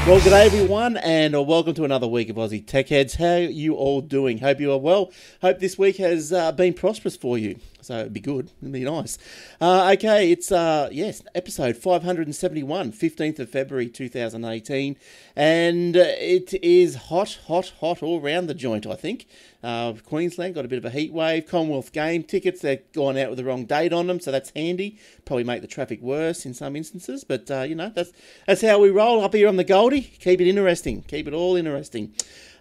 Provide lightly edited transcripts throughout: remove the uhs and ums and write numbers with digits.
Well, g'day everyone, and welcome to another week of Aussie Tech Heads. How are you all doing? Hope you are well. Hope this week has been prosperous for you. So it'd be good. It'd be nice. Okay, it's episode 571, 15th of February 2018, and it is hot all around the joint, I think. Queensland got a bit of a heat wave. Commonwealth game tickets, they've gone out with the wrong date on them, so that's handy. Probably make the traffic worse in some instances, but that's how we roll up here on the Goldie. Keep it interesting. Keep it all interesting.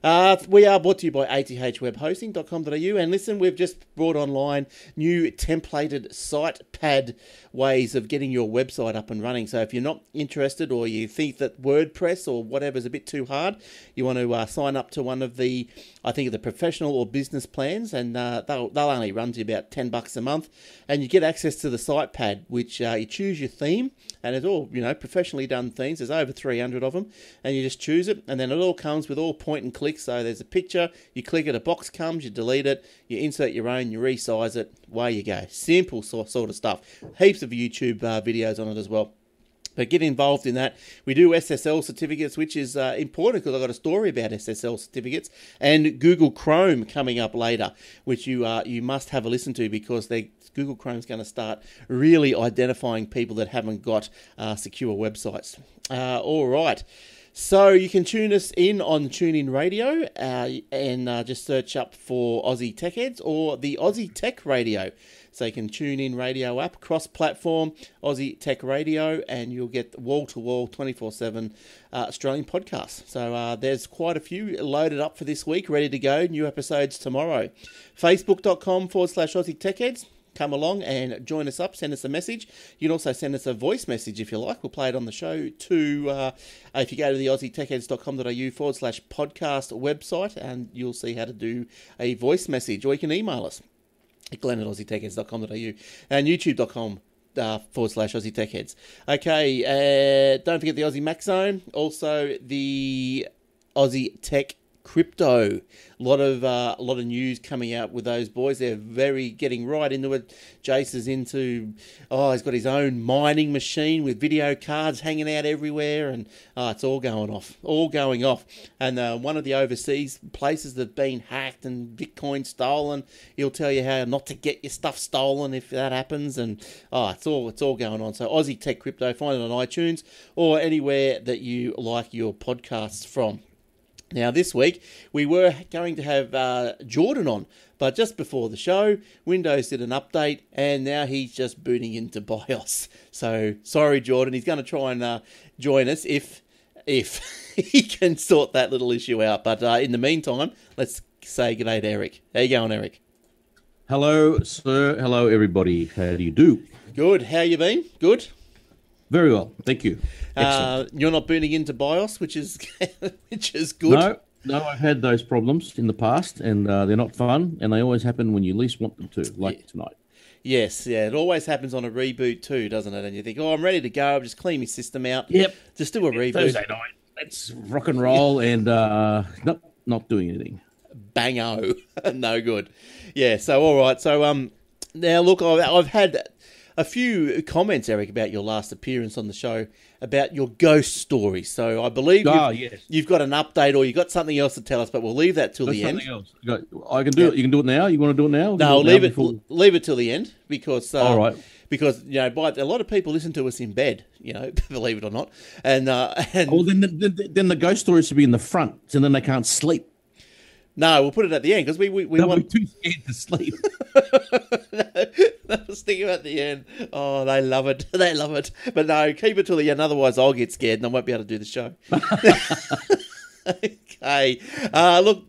We are brought to you by athwebhosting.com.au, and listen, we've just brought online new templated site pad ways of getting your website up and running. So if you're not interested, or you think that WordPress or whatever is a bit too hard, you want to sign up to one of the, I think, the professional or business plans, and they'll only run to you about $10 a month, and you get access to the site pad, which you choose your theme, and it's all professionally done themes. There's over 300 of them, and you just choose it, and then it all comes with all point and click. So there's a picture, you click it, a box comes, you delete it, you insert your own, you resize it, away you go. Simple sort of stuff. Heaps of YouTube videos on it as well. But get involved in that. We do SSL certificates, which is important because I've got a story about SSL certificates, and Google Chrome coming up later, which you must have a listen to, because Google Chrome's going to start really identifying people that haven't got secure websites. All right. So you can tune us in on TuneIn Radio and just search up for Aussie Tech Heads or the Aussie Tech Radio. So you can tune in radio app, cross-platform, Aussie Tech Radio, and you'll get wall-to-wall, 24/7 Australian podcasts. So there's quite a few loaded up for this week, ready to go. New episodes tomorrow. Facebook.com/Aussie Tech Heads. Come along and join us up, send us a message. You can also send us a voice message if you like. We'll play it on the show too. If you go to the aussietechheads.com.au/podcast website, and you'll see how to do a voice message, or you can email us at glenn@aussietechheads.com.au and youtube.com/Aussie Tech Heads. Okay, don't forget the Aussie Mac Zone, also the Aussie Tech Crypto. A lot of news coming out with those boys. They're getting right into it. Jace is he's got his own mining machine with video cards hanging out everywhere, and it's all going off. And one of the overseas places that have been hacked and Bitcoin stolen, he'll tell you how not to get your stuff stolen if that happens, and it's all going on. So Aussie Tech Crypto, find it on iTunes or anywhere that you like your podcasts from. Now, this week, we were going to have Jordan on, but just before the show, Windows did an update, and now he's just booting into BIOS. So, sorry, Jordan, he's going to try and join us if he can sort that little issue out. But in the meantime, let's say g'day to Eric. How you going, Eric? Hello, sir. Hello, everybody. How do you do? Good. How you been? Good? Very well, thank you. You're not booting into BIOS, which is good. No, I've had those problems in the past, and they're not fun, and they always happen when you least want them to, like tonight. Yes, yeah, it always happens on a reboot too, doesn't it? And you think, I'm ready to go, I'll just clean my system out. Yep. Just do a reboot. Thursday night, let's rock and roll, and not doing anything. Bango. No good. Yeah, so all right. So now look, I've had a few comments, Eric, about your last appearance on the show, about your ghost story. So I believe you've got an update, or you've got something else to tell us, but we'll leave that till the end. Else. I can do it. You can do it now. You want to do it now? No, leave it till the end, because all right. Because a lot of people listen to us in bed, believe it or not, and well, then the ghost stories should be in the front, so then they can't sleep. No, we'll put it at the end, because we want be too scared to sleep. No, stick it at the end. Oh, they love it. They love it. But no, keep it till the end. Otherwise, I'll get scared and I won't be able to do the show. Okay. Look,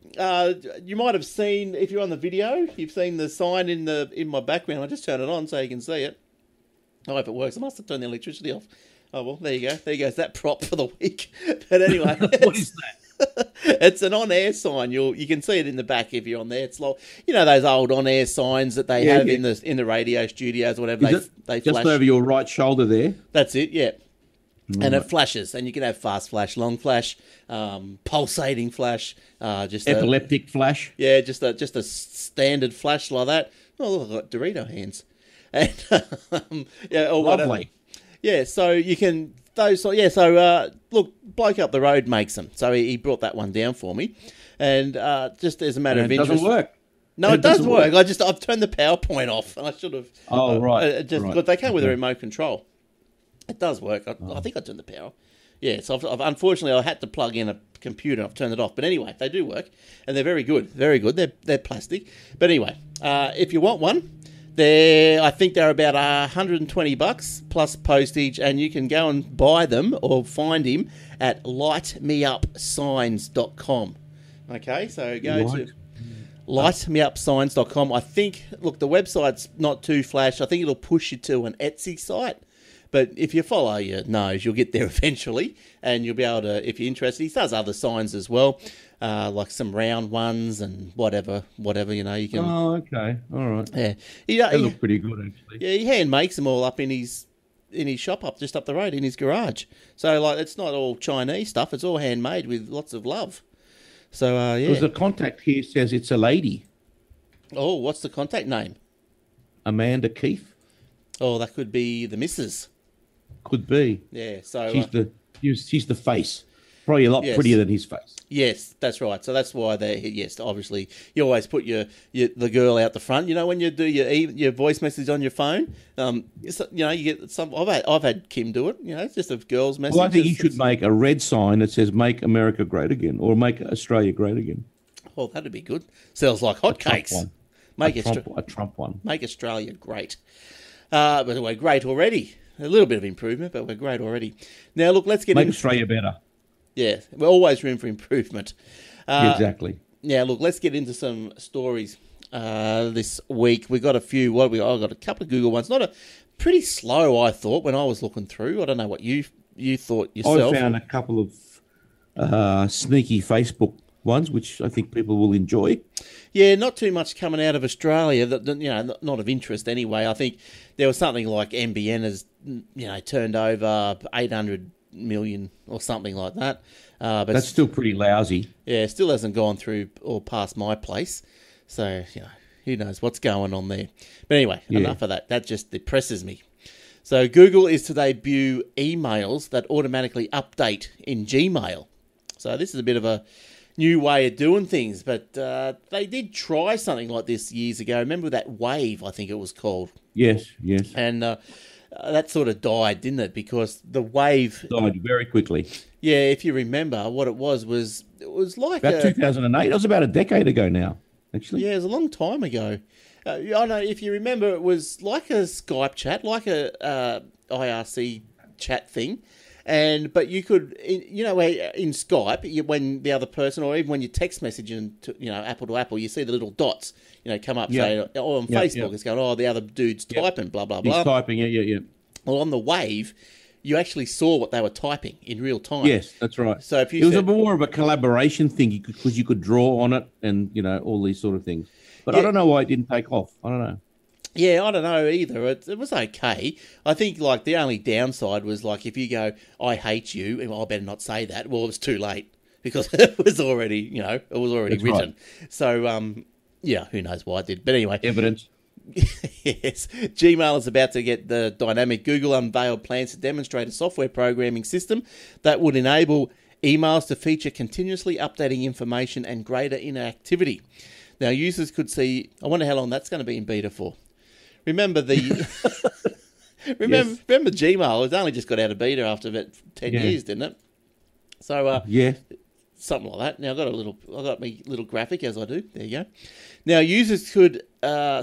you might have seen, if you're on the video, you've seen the sign in my background. I just turn it on so you can see it. I hope it works. I must have turned the electricity off. Oh, well, there you go. There goes that prop for the week. But anyway. What is that? It's an on-air sign. You can see it in the back if you're on there. It's like, those old on-air signs that they have in the radio studios or whatever. They just flash over your right shoulder there. That's it. Yeah. And it flashes, and you can have fast flash, long flash, pulsating flash, just epileptic flash. Yeah, just a standard flash like that. Oh, look, I've got Dorito hands, and lovely. Yeah, so you can those, yeah. So look, bloke up the road makes them. So he brought that one down for me, and just as a matter of interest, it doesn't work. No, it does work. I've turned the PowerPoint off, and I should have. Oh right. But they came with a remote control. It does work. I think I turned the power. Yeah, so I've unfortunately I had to plug in a computer. I've turned it off, but anyway, they do work, and they're very good. Very good. They're plastic, but anyway, if you want one. I think they're about $120 plus postage, and you can go and buy them or find him at lightmeupsigns.com. Okay, so go to lightmeupsigns.com. I think, look, the website's not too flash. I think it'll push you to an Etsy site. But if you follow your nose, you'll get there eventually, and you'll be able to, if you're interested. He does other signs as well, like some round ones and whatever, you know, you can... Oh, okay. All right. Yeah. They look pretty good, actually. Yeah, he hand makes them all up in his shop just up the road, in his garage. So, like, it's not all Chinese stuff. It's all handmade with lots of love. So, yeah. Because the contact here says it's a lady. Oh, what's the contact name? Amanda Keefe. Oh, that could be the missus. Could be. Yeah, so... She's the face. Probably a lot prettier than his face. Yes, that's right. So that's why obviously, you always put the girl out the front. You know, when you do your voice message on your phone, you know, you get some... I've had Kim do it. You know, it's just a girl's message. Well, I think you should make a red sign that says "Make America Great Again" or "Make Australia Great Again." Well, that'd be good. Sells like hotcakes. A Trump one. Make Australia great. But we're great already. A little bit of improvement, but we're great already. Now, look, let's get Make Australia better. Yeah, we're always room for improvement. Exactly. Now, look, let's get into some stories this week. We've got a few. I've got a couple of Google ones. Pretty slow, I thought, when I was looking through. I don't know what you thought yourself. I found a couple of sneaky Facebook ones, which I think people will enjoy. Yeah, not too much coming out of Australia. That, you know, not of interest anyway. I think there was something like NBN has, you know, turned over 800 million or something like that. But that's still pretty lousy. Yeah, it still hasn't gone through or past my place. So, you know, who knows what's going on there. But anyway, enough of that. That just depresses me. So Google is to debut emails that automatically update in Gmail. So this is a bit of a new way of doing things, but they did try something like this years ago. Remember that Wave, I think it was called? Yes. And that sort of died, didn't it? Because the Wave... Died very quickly. Yeah, if you remember, what it was like... About 2008. It was about a decade ago now, actually. Yeah, it was a long time ago. I know, if you remember, it was like a Skype chat, like a IRC chat thing. But you could, you know, in Skype, when the other person, or even when you text messaging, you know, Apple to Apple, you see the little dots, you know, come up. Say, or on Facebook, it's going, oh, the other dude's typing, blah, blah, blah. He's typing, yeah. Well, on the Wave, you actually saw what they were typing in real time. Yes, that's right. So if it was more of a collaboration thing, because you could draw on it and, you know, all these sort of things. But I don't know why it didn't take off. I don't know. Yeah, I don't know either. It was okay. I think, like, the only downside was, like, if you go, I hate you, I better not say that. Well, it was too late because it was already, you know, written. Right. So, yeah, who knows why it did. But anyway. Evidence. Yes. Gmail is about to get the dynamic. Google unveiled plans to demonstrate a software programming system that would enable emails to feature continuously updating information and greater interactivity. Now, users could see... I wonder how long that's going to be in beta for. Remember remember Gmail? It only just got out of beta after about 10 years, didn't it? So something like that. Now I got my little graphic as I do. There you go. Now users could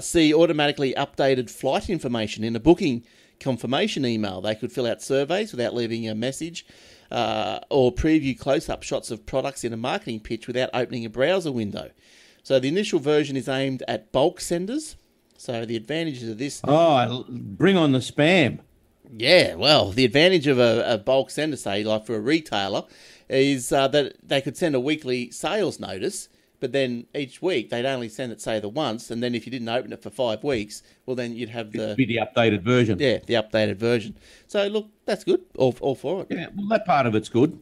see automatically updated flight information in a booking confirmation email. They could fill out surveys without leaving a message, or preview close-up shots of products in a marketing pitch without opening a browser window. So the initial version is aimed at bulk senders. So the advantages of this... Oh, bring on the spam. Yeah, well, the advantage of a bulk sender, say, like for a retailer, is that they could send a weekly sales notice, but then each week they'd only send it, say, the once, and then if you didn't open it for 5 weeks, well, then you'd have It'd be the updated version. Yeah, the updated version. So, look, that's good. All for it. Yeah, well, that part of it's good.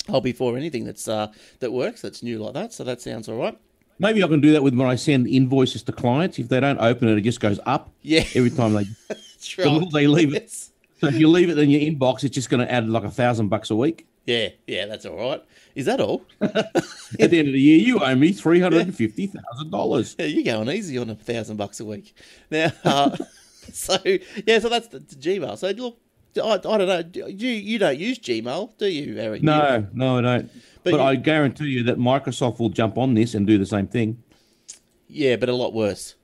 I'll be for anything that's that works, that's new like that, so that sounds all right. Maybe I can do that with when I send invoices to clients. If they don't open it, it just goes up. Yeah. Every time they... That's right. They leave it. So if you leave it in your inbox, it's just going to add like $1,000 a week. Yeah, that's all right. Is that all? At the end of the year, you owe me $350,000. Yeah, you're going easy on $1,000 a week. Now, so that's the Gmail. So look, I don't know. You don't use Gmail, do you, Eric? No, I don't. But I guarantee you that Microsoft will jump on this and do the same thing. Yeah, but a lot worse.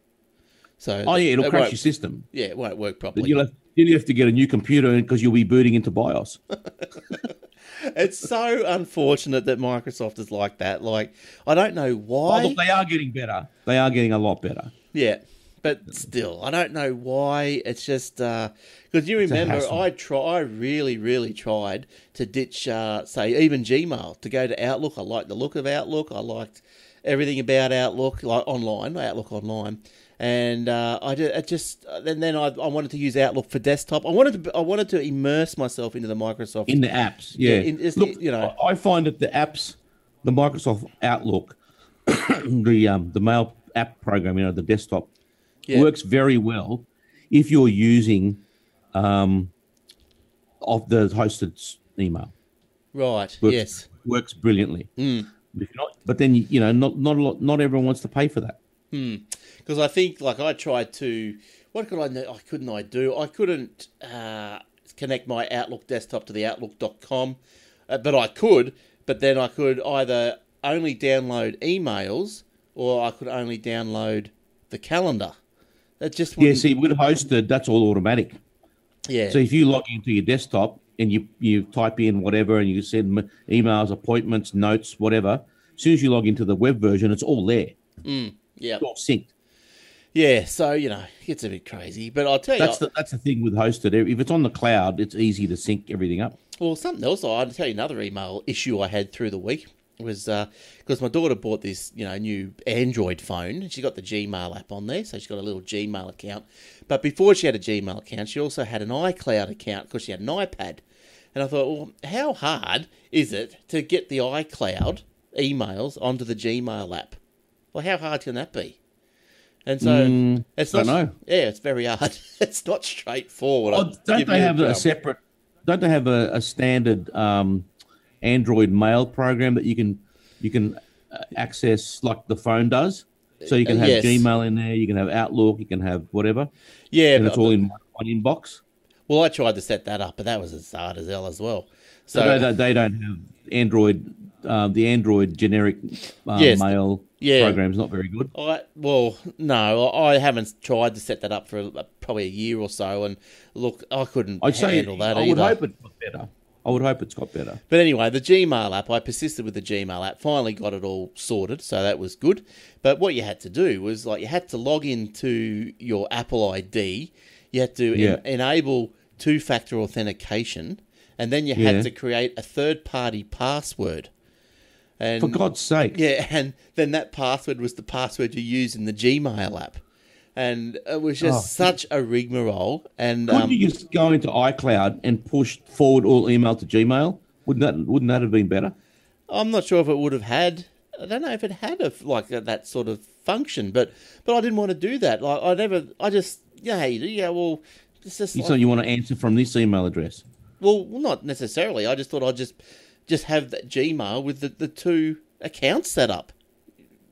So it'll crash your system. Yeah, it won't work properly. You'll have to get a new computer because you'll be booting into BIOS. It's so unfortunate that Microsoft is like that. Like, I don't know why. Oh, look, they are getting better. They are getting a lot better. Yeah, but still, I don't know why. It's just because you remember, I really, really tried to ditch, say, even Gmail to go to Outlook. I liked the look of Outlook. I liked everything about Outlook, like Outlook Online. And then I wanted to use Outlook for desktop. I wanted to immerse myself into the Microsoft in the apps. Yeah, I find that the apps, the Microsoft Outlook, the mail app program, the desktop, works very well if you're using of the hosted email. Right. Works brilliantly. If you're not, but then not everyone wants to pay for that. Because I think, like, I tried to... What could I do? I couldn't connect my Outlook desktop to the Outlook.com, but I could. But then I could either only download emails or I could only download the calendar. That just wouldn't... Yeah, see, with hosted, that's all automatic. Yeah. So if you log into your desktop and you type in whatever and you send emails, appointments, notes, whatever, as soon as you log into the web version, it's all there. Yeah. It's all synced. Yeah, so, it gets a bit crazy. But I'll tell you... That's the thing with hosted. If it's on the cloud, it's easy to sync everything up. Well, something else, I'll tell you another email issue I had through the week was because my daughter bought this, new Android phone. And she got the Gmail app on there, so she's got a little Gmail account. But before she had a Gmail account, she also had an iCloud account because she had an iPad. And I thought, well, how hard is it to get the iCloud emails onto the Gmail app? Well, how hard can that be? And so it's not. I don't know. Yeah, it's very hard. It's not straightforward. Don't they have a separate? Don't they have a standard Android mail program that you can access like the phone does? So you can have Gmail in there, you can have Outlook, you can have whatever. Yeah, and it's all in one inbox. Well, I tried to set that up, but that was as hard as hell as well. So they don't have Android. The Android generic mail program's not very good. I haven't tried to set that up for probably a year or so, and look, I couldn't handle that either. I would hope it got better. I would hope it's got better. But anyway, the Gmail app, I persisted with the Gmail app, finally got it all sorted, so that was good. But what you had to do was, you had to log into your Apple ID, you had to enable two-factor authentication, and then you had to create a third-party password. And, for God's sake. Yeah, and then that password was the password you use in the Gmail app. And it was just such a rigmarole. And couldn't you just go into iCloud and push forward all email to Gmail? Wouldn't that have been better? I'm not sure if it would have had... I don't know if it had that sort of function, but I didn't want to do that. It's just so you want to answer from this email address? Well, not necessarily. I just thought I'd just have that Gmail with the two accounts set up.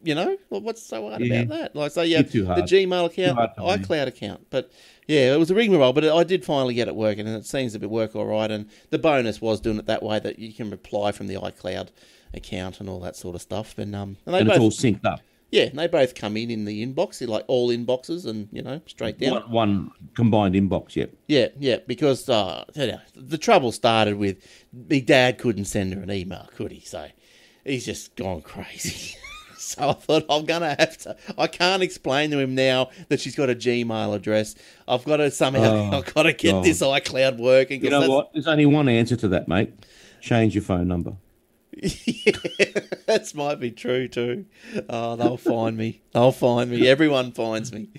What's so hard about that? The Gmail account, iCloud account. But yeah, it was a rigmarole, but I did finally get it working, and it seems to work all right. And the bonus was doing it that way, that you can reply from the iCloud account and all that sort of stuff. And it's all synced up. Yeah, and they both come in the inbox, like all inboxes, and straight down. One combined inbox, yep. Yeah, because the trouble started with my dad couldn't send her an email, could he? So he's just gone crazy. So I thought I can't explain to him now that she's got a Gmail address. I've got to I've got to get this iCloud working. You know what? There's only one answer to that, mate. Change your phone number. Yeah, that might be true too. Oh, they'll find me. Everyone finds me.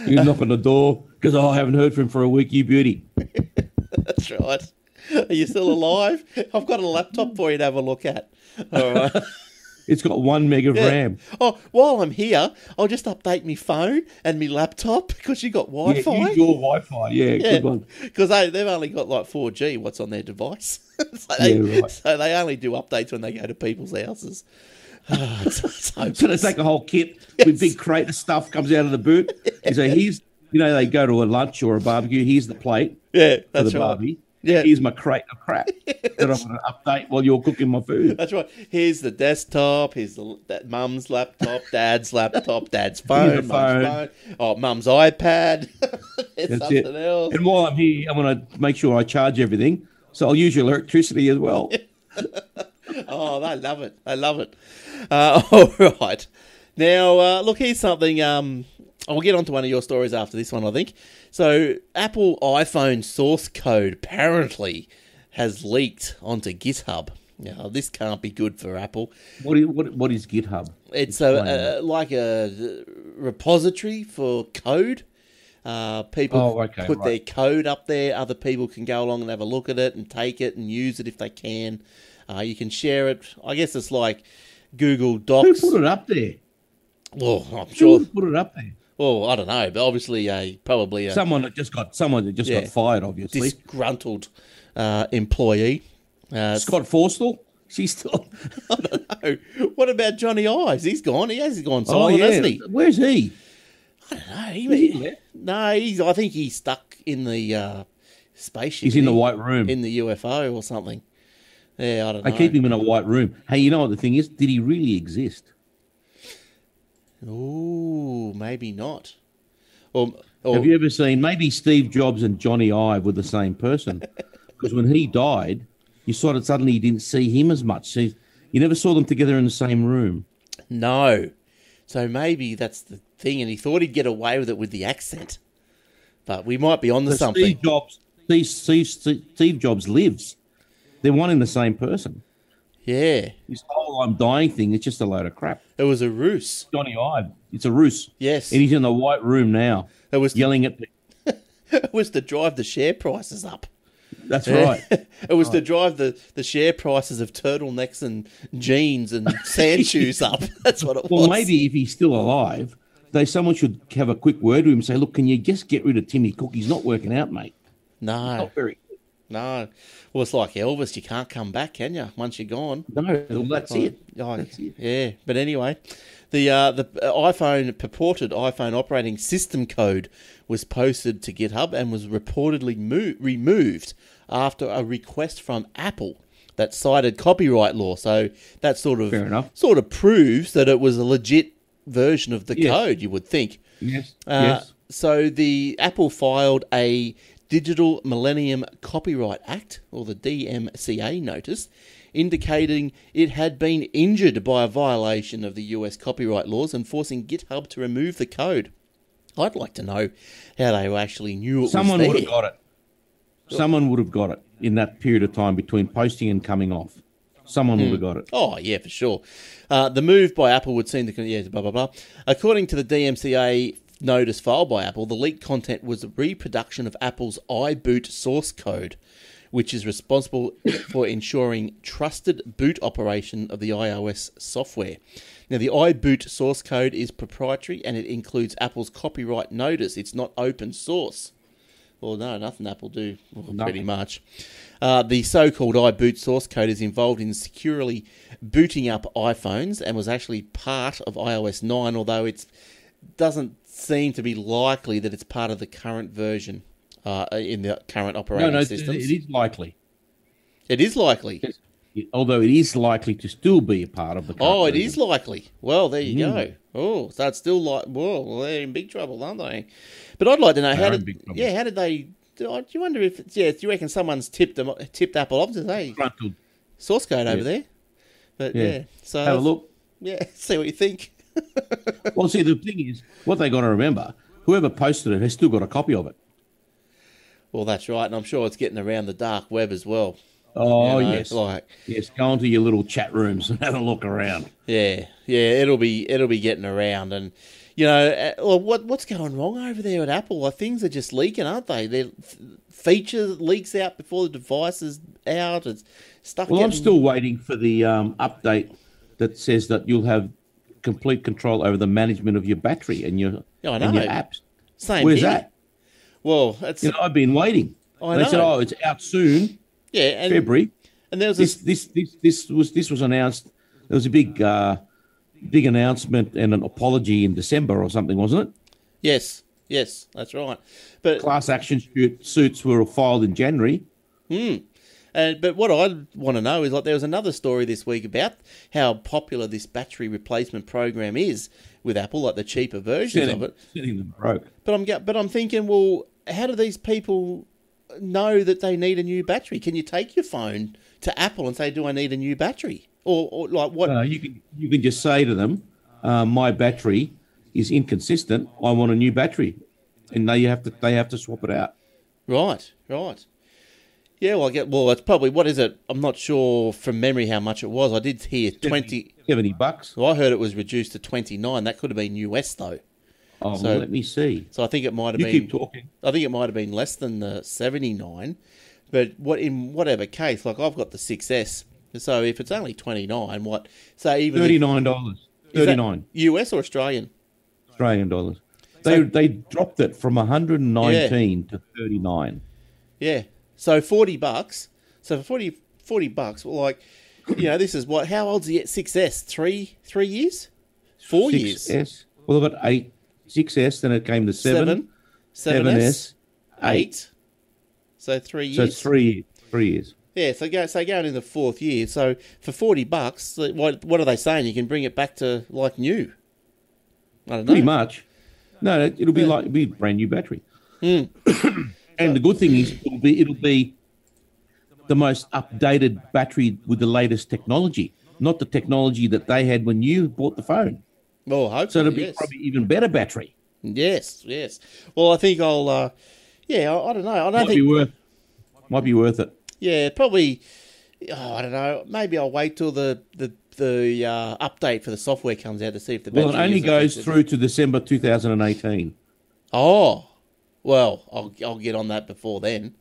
You knock on the door because I haven't heard from him for a week, you beauty. That's right. Are you still alive? I've got a laptop for you to have a look at. All right. It's got 1 meg of RAM. Oh, while I'm here, I'll just update my phone and my laptop because you got Wi-Fi. Yeah, use your Wi-Fi. Yeah, good one. Because they've only got like 4G. What's on their device? So they only do updates when they go to people's houses. So they take a whole kit with big crate of stuff comes out of the boot. And so here's, they go to a lunch or a barbecue. Here's the plate. Yeah, for that's the right. Barbie. Yeah. Here's my crate of crap that I'm going to update while you're cooking my food. That's right. Here's the desktop. Here's that mum's laptop, dad's laptop, dad's phone, mum's phone. Oh, mum's iPad. There's something else. And while I'm here, I'm going to make sure I charge everything. So I'll use your electricity as well. Oh, I love it. I love it. All right. Now, look, here's something. I'll get onto one of your stories after this one, I think. So, Apple iPhone source code apparently has leaked onto GitHub. Now, this can't be good for Apple. What is GitHub? It's like a repository for code. People put their code up there. Other people can go along and have a look at it and take it and use it if they can. You can share it. I guess it's like Google Docs. Who put it up there? Well, I'm sure. Who put it up there? Well, I don't know, but obviously probably someone that just got fired, obviously. Disgruntled employee. Scott Forstall? She's still. I don't know. What about Johnny Ives? He's gone. He has gone silent, hasn't he? Where's he? I don't know. I think he's stuck in the spaceship. He's in the white room. In the UFO or something. Yeah, I don't know. They keep him in a white room. Hey, you know what the thing is? Did he really exist? Ooh, maybe not. Or have you ever seen, maybe Steve Jobs and Johnny Ive were the same person? Because when he died, you suddenly didn't see him as much. So you never saw them together in the same room. No. So maybe that's the thing, and he thought he'd get away with it with the accent. But we might be onto something. Steve Jobs lives. They're one and the same person. Yeah. This whole I'm dying thing, it's just a load of crap. It was a ruse. Johnny Ive. It's a ruse. Yes. And he's in the white room now. It was yelling at it was to drive the share prices up. That's right. It was to drive the share prices of turtlenecks and jeans and sand shoes up. That's what it was. Well, maybe if he's still alive, someone should have a quick word with him and say, look, can you just get rid of Timmy Cook? He's not working out, mate. No. Not very good. No. Well, it's like Elvis. You can't come back, can you, once you're gone? No, well, that's it. That's it. Yeah. But anyway, the purported iPhone operating system code was posted to GitHub and was reportedly removed after a request from Apple that cited copyright law. So that sort of proves that it was a legit version of the code, you would think. Yes. So the Apple filed a Digital Millennium Copyright Act, or the DMCA notice, indicating it had been injured by a violation of the US copyright laws and forcing GitHub to remove the code. I'd like to know how they actually knew it was there. Someone would have got it. Someone would have got it in that period of time between posting and coming off. Someone would have got it. Oh, yeah, for sure. The move by Apple would seem to... Yeah, blah, blah, blah. According to the DMCA notice filed by Apple, the leaked content was a reproduction of Apple's iBoot source code, which is responsible for ensuring trusted boot operation of the iOS software. Now, the iBoot source code is proprietary and it includes Apple's copyright notice. It's not open source. Well, no, nothing Apple do, pretty much. The so-called iBoot source code is involved in securely booting up iPhones and was actually part of iOS 9, although it doesn't seem to be likely that it's part of the current version in the current operating systems. It is likely. It is likely. Although it is likely to still be a part of the current version. Oh, it is likely. Well, there you go. Oh, so it's still like, well, they're in big trouble, aren't they? But I'd like to know how did they? Do you wonder if? Do you reckon someone's tipped Apple off to say source code over there? But so have a look. Yeah, see what you think. Well, see, the thing is, what they got to remember: whoever posted it has still got a copy of it. Well, that's right, and I'm sure it's getting around the dark web as well. Oh, yes, yes. Go into your little chat rooms and have a look around. Yeah, it'll be getting around, and what's going wrong over there at Apple? Like, things are just leaking, aren't they? Their feature leaks out before the device is out. It's stuff. Well, I'm still waiting for the update that says that you'll have complete control over the management of your battery and your apps. Same. Where's that? Well, that's I've been waiting. They said, "Oh, it's out soon." Yeah, and February. And there was this was announced. There was a big announcement and an apology in December or something, wasn't it? Yes, that's right. But class action suits were filed in January. But what I want to know is, like, there was another story this week about how popular this battery replacement program is with Apple, like the cheaper versions of it. Setting them broke. But I'm thinking, well, how do these people know that they need a new battery? Can you take your phone to Apple and say, "Do I need a new battery?" Or like what? You can just say to them, "My battery is inconsistent. I want a new battery," and they have to swap it out. Right. Yeah, well, it's probably, what is it? I'm not sure from memory how much it was. I did hear $70. Well, I heard it was reduced to 29. That could have been US though. Oh, so, well, let me see. So I think it might have been. You keep talking. I think it might have been less than the 79. But in whatever case, like, I've got the 6S. So if it's only 29, what? So even $39. $39. US or Australian? Australian dollars. They dropped it from 119 to 39. Yeah. So $40. So for $40, well, like, this is what? How old's the 6S? 3 years? 4 years? 6S. Well, I've got 6S. Then it came to 7S, 8. So 3 years. So it's 3 years. Yeah. So going in the 4th year. So for $40, what are they saying? You can bring it back to like new. I don't know. Pretty much. No, it'll be like a brand new battery. And the good thing is it'll be the most updated battery with the latest technology, not the technology that they had when you bought the phone. Well, hopefully, so it'll be probably even better battery. Yes. Well, I think I'll. I don't know. Might be worth it. Yeah, probably. I don't know. Maybe I'll wait till the update for the software comes out to see if the battery. Well, it only goes through to December 2018. Oh. Well, I'll get on that before then.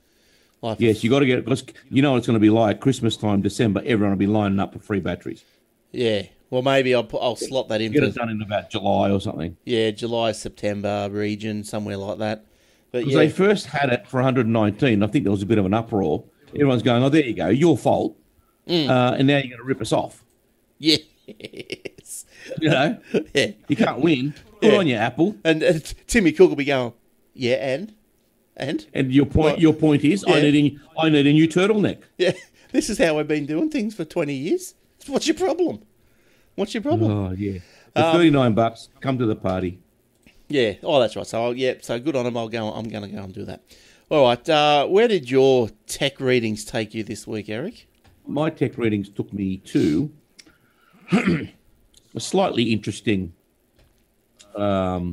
Yes, you got to get it, because you know what it's going to be like. Christmas time, December, everyone will be lining up for free batteries. Yeah. Well, maybe I'll slot that in. Get it done in about July or something. Yeah, July, September region, somewhere like that. But because they first had it for 119. I think there was a bit of an uproar. Everyone's going, "Oh, there you go, your fault," and now you're going to rip us off. Yes. Yeah. You can't win. Put on your Apple. And Timmy Cook will be going, "Yeah, and your point is, I need a new turtleneck." Yeah, this is how I've been doing things for 20 years. What's your problem? Oh yeah, for $39, come to the party. Yeah. Oh, that's right. So so good on them. I'm going to go and do that. All right. Where did your tech readings take you this week, Eric? My tech readings took me to a slightly interesting article.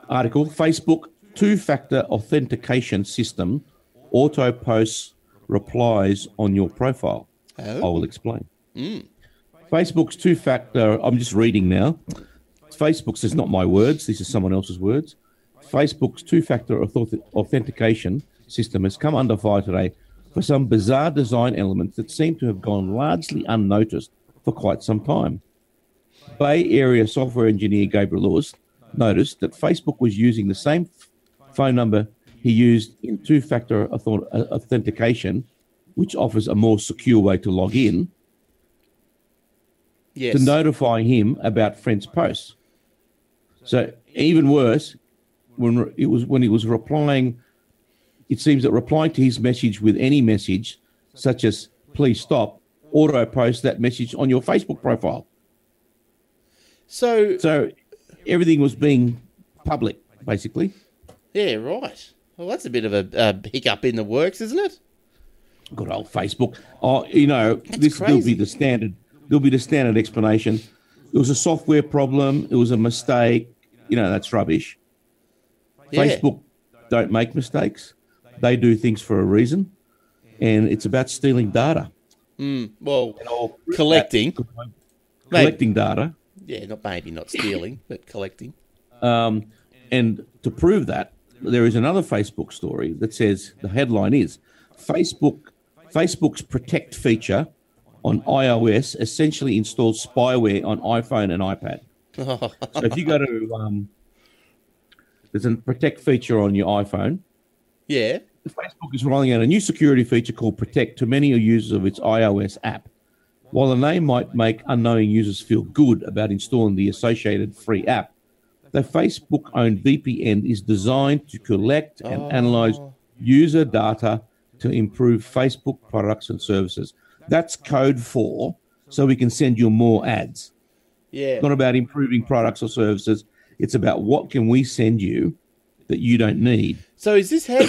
Facebook two-factor authentication system auto-posts replies on your profile. I will explain. Facebook's two-factor, I'm just reading now. Facebook's is not my words. These are someone else's words. Facebook's two-factor authentication system has come under fire today for some bizarre design elements that seem to have gone largely unnoticed for quite some time. Bay Area software engineer Gabriel Lewis noticed that Facebook was using the same phone number he used in two-factor authentication, which offers a more secure way to log in, to notify him about friends' posts. So even worse, when he was replying, it seems that replying to his message with any message, such as "please stop," auto-post that message on your Facebook profile. So everything was being public, basically. Yeah, right. Well, that's a bit of a hiccup in the works, isn't it? Good old Facebook. Oh, there'll be the standard. There'll be the standard explanation. It was a software problem. It was a mistake. That's rubbish. Yeah. Facebook don't make mistakes. They do things for a reason, and it's about stealing data. Well, collecting data. Yeah, not stealing, but collecting. And to prove that, there is another Facebook story that says the headline is Facebook's Protect feature on iOS essentially installs spyware on iPhone and iPad. So if you go to there's a protect feature on your iPhone. Yeah. Facebook is rolling out a new security feature called Protect to many users of its iOS app. While the name might make unknowing users feel good about installing the associated free app, the Facebook-owned VPN is designed to collect and analyze user data to improve Facebook products and services. That's code for so we can send you more ads. Yeah. It's not about improving products or services. It's about what can we send you that you don't need. So is this how do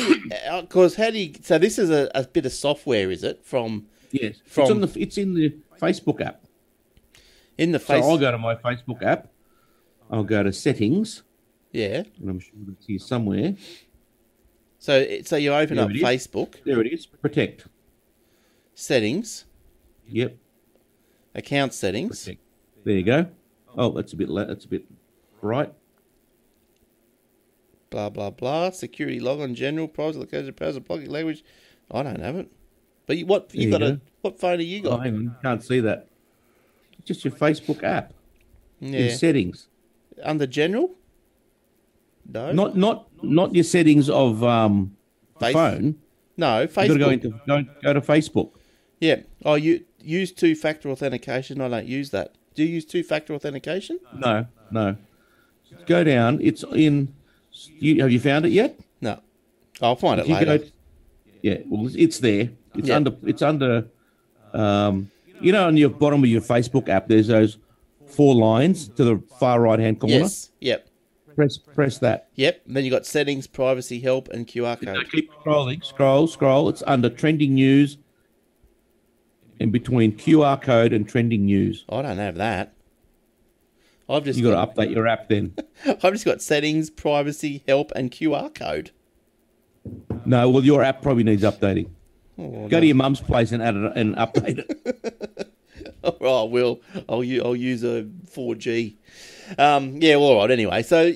you, so this is a bit of software, is it? Yes. It's in the Facebook app. In the So I'll go to my Facebook app. I'll go to settings. Yeah. And I'm sure it's here somewhere. So you open up Facebook. There it is. Protect. Settings. Yep. Account settings. Protect. There you go. Oh, that's a bit bright. Blah, blah, blah. Security log on general, privacy, location, browser, pocket language. I don't have it. But what phone have you got? Oh, hang on. Can't see that. It's just your Facebook app. Yeah. In settings. Under general? No. Not your settings of phone. No, Facebook. You've got to go to Facebook. Yeah. Oh, you use two-factor authentication. I don't use that. Do you use two-factor authentication? No. Go down. It's in. Have you found it yet? No. I'll find it later. Well, it's there. It's under. On your bottom of your Facebook app, there's those 4 lines to the far right-hand corner. Yes. Yep. Press that. Yep. And then you got settings, privacy, help, and QR code. No, keep scrolling. Scroll. It's under trending news. In between QR code and trending news. I don't have that. You got to update your app then. I've just got settings, privacy, help, and QR code. No, well, your app probably needs updating. Go to your mum's place and add it and update it. Oh, I will. I'll use a 4G. Yeah, well, all right. Anyway, so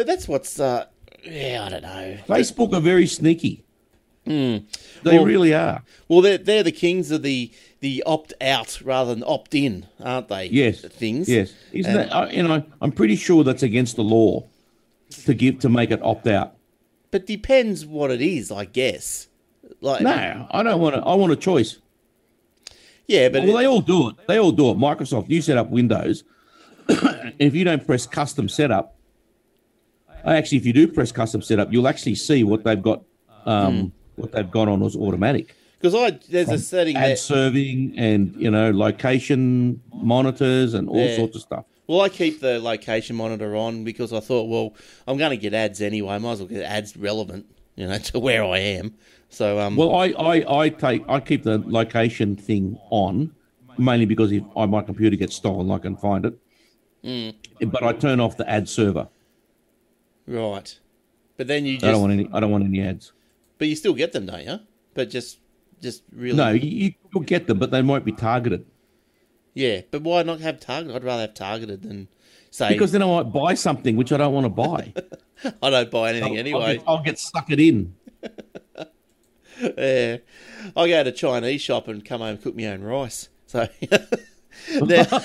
that's what's. I don't know. Facebook are very sneaky. They really are. Well, they're the kings of the opt out rather than opt in, aren't they? Yes. Things. Yes. Isn't that? I'm pretty sure that's against the law to make it opt out. But depends what it is, I guess. Like, no, I don't want to. I want a choice. Yeah, but they all do it. Microsoft, you set up Windows. If you don't press custom setup, actually, if you do press custom setup, you'll actually see what they've got. What they've got on as automatic. Because there's a setting ad serving and location monitors and all sorts of stuff. Well, I keep the location monitor on because I thought, well, I'm going to get ads anyway. I might as well get ads relevant, to where I am. So, well, I keep the location thing on mainly because if my computer gets stolen, I can find it. But I turn off the ad server. Right, but then you just I don't want any ads. But you still get them, don't you? But just really... No, you'll get them, but they might be targeted. Yeah, but why not have targeted? I'd rather have targeted than say... Because then I might buy something which I don't want to buy. I don't buy anything anyway. I'll get suckered in. Yeah. I'll go to Chinese shop and come home and cook my own rice. So... now,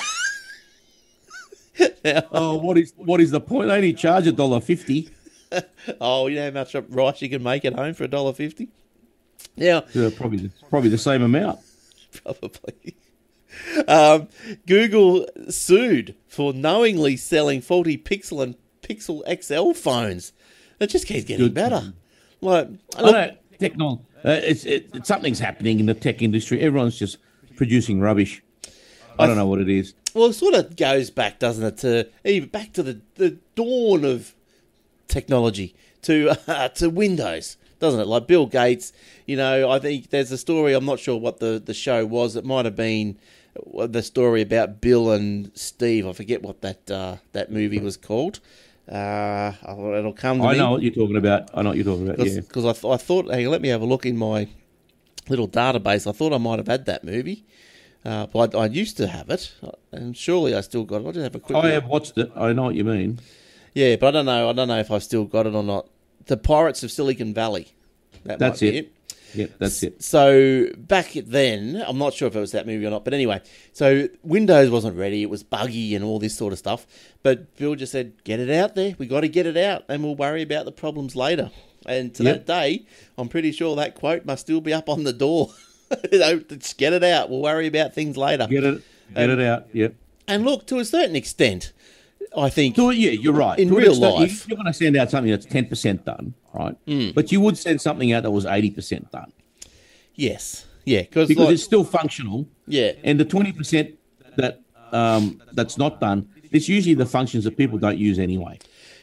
what is the point? They only charge $1.50. Oh, you know how much rice you can make at home for $1.50? Now, probably the same amount. Probably. Google sued for knowingly selling faulty Pixel and Pixel XL phones. It just keeps getting better. Like, something's happening in the tech industry. Everyone's just producing rubbish. I don't know what it is. Well, it sort of goes back, doesn't it, to the dawn of technology, to Windows, doesn't it? Like Bill Gates, I think there's a story, I'm not sure what the show was, it might have been the story about Bill and Steve, I forget what that movie was called. It'll come to me. I know what you're talking about, yeah. Because I thought, hey, let me have a look in my little database, I thought I might have had that movie. But I used to have it, and surely I still got it. I'll just have a quick look. I have watched it. I know what you mean. Yeah, but I don't know if I've still got it or not. The Pirates of Silicon Valley. That's it. Yeah, that's it. So back then, I'm not sure if it was that movie or not, but anyway, so Windows wasn't ready. It was buggy and all this sort of stuff. But Bill just said, get it out there. We got to get it out and we'll worry about the problems later. And to that day, I'm pretty sure that quote must still be up on the door. Just get it out. We'll worry about things later. Get it out, yep. And look, to a certain extent, I think... Yeah, you're right. In real life... You're going to send out something that's 10% done, right? But you would send something out that was 80% done. Yes. Yeah. Because it's still functional. Yeah. And the 20% that that's not done, it's usually the functions that people don't use anyway.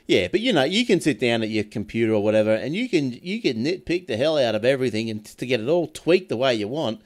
Yeah, but you can sit down at your computer or whatever, and you can nitpick the hell out of everything and to get it all tweaked the way you want,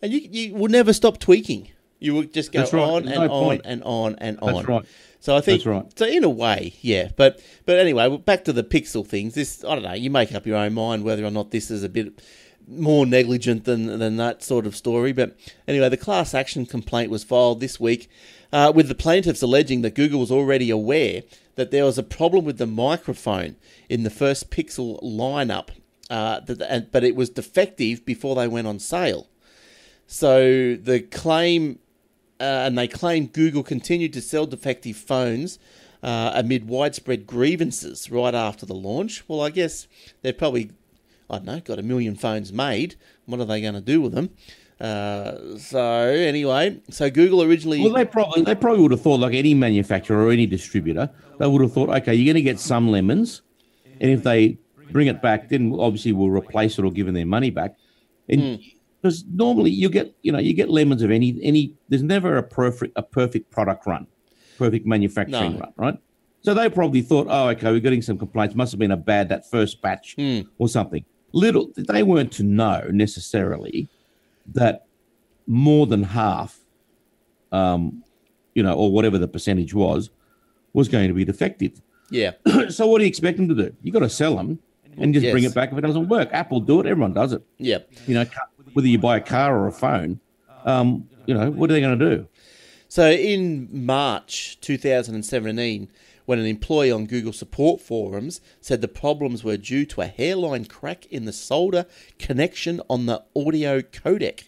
and you will never stop tweaking. You will just go on and on and on and on. That's right. So I think, that's right. So in a way, yeah. But anyway, back to the Pixel things. This, I don't know. You make up your own mind whether or not this is a bit more negligent than that sort of story. But anyway, the class action complaint was filed this week, with the plaintiffs alleging that Google was already aware that there was a problem with the microphone in the first Pixel lineup, but it was defective before they went on sale. So the claim, and they claimed Google continued to sell defective phones amid widespread grievances right after the launch. Well, I guess they've probably, I don't know, got 1 million phones made. What are they going to do with them? So anyway, so Google originally... Well, they probably would have thought, like any manufacturer or any distributor, they would have thought, okay, you're going to get some lemons, and if they bring it back, then obviously we'll replace it or give them their money back. And because normally you get lemons of any. There's never a perfect product run, perfect manufacturing run, right? So they probably thought, oh, okay, we're getting some complaints. Must have been that first batch or something. They weren't to know necessarily that more than half, or whatever the percentage was going to be defective. Yeah. So what do you expect them to do? You got to sell them and just bring it back if it doesn't work. Apple do it. Everyone does it. Yeah. Whether you buy a car or a phone, what are they going to do? So in March 2017, when an employee on Google support forums said the problems were due to a hairline crack in the solder connection on the audio codec.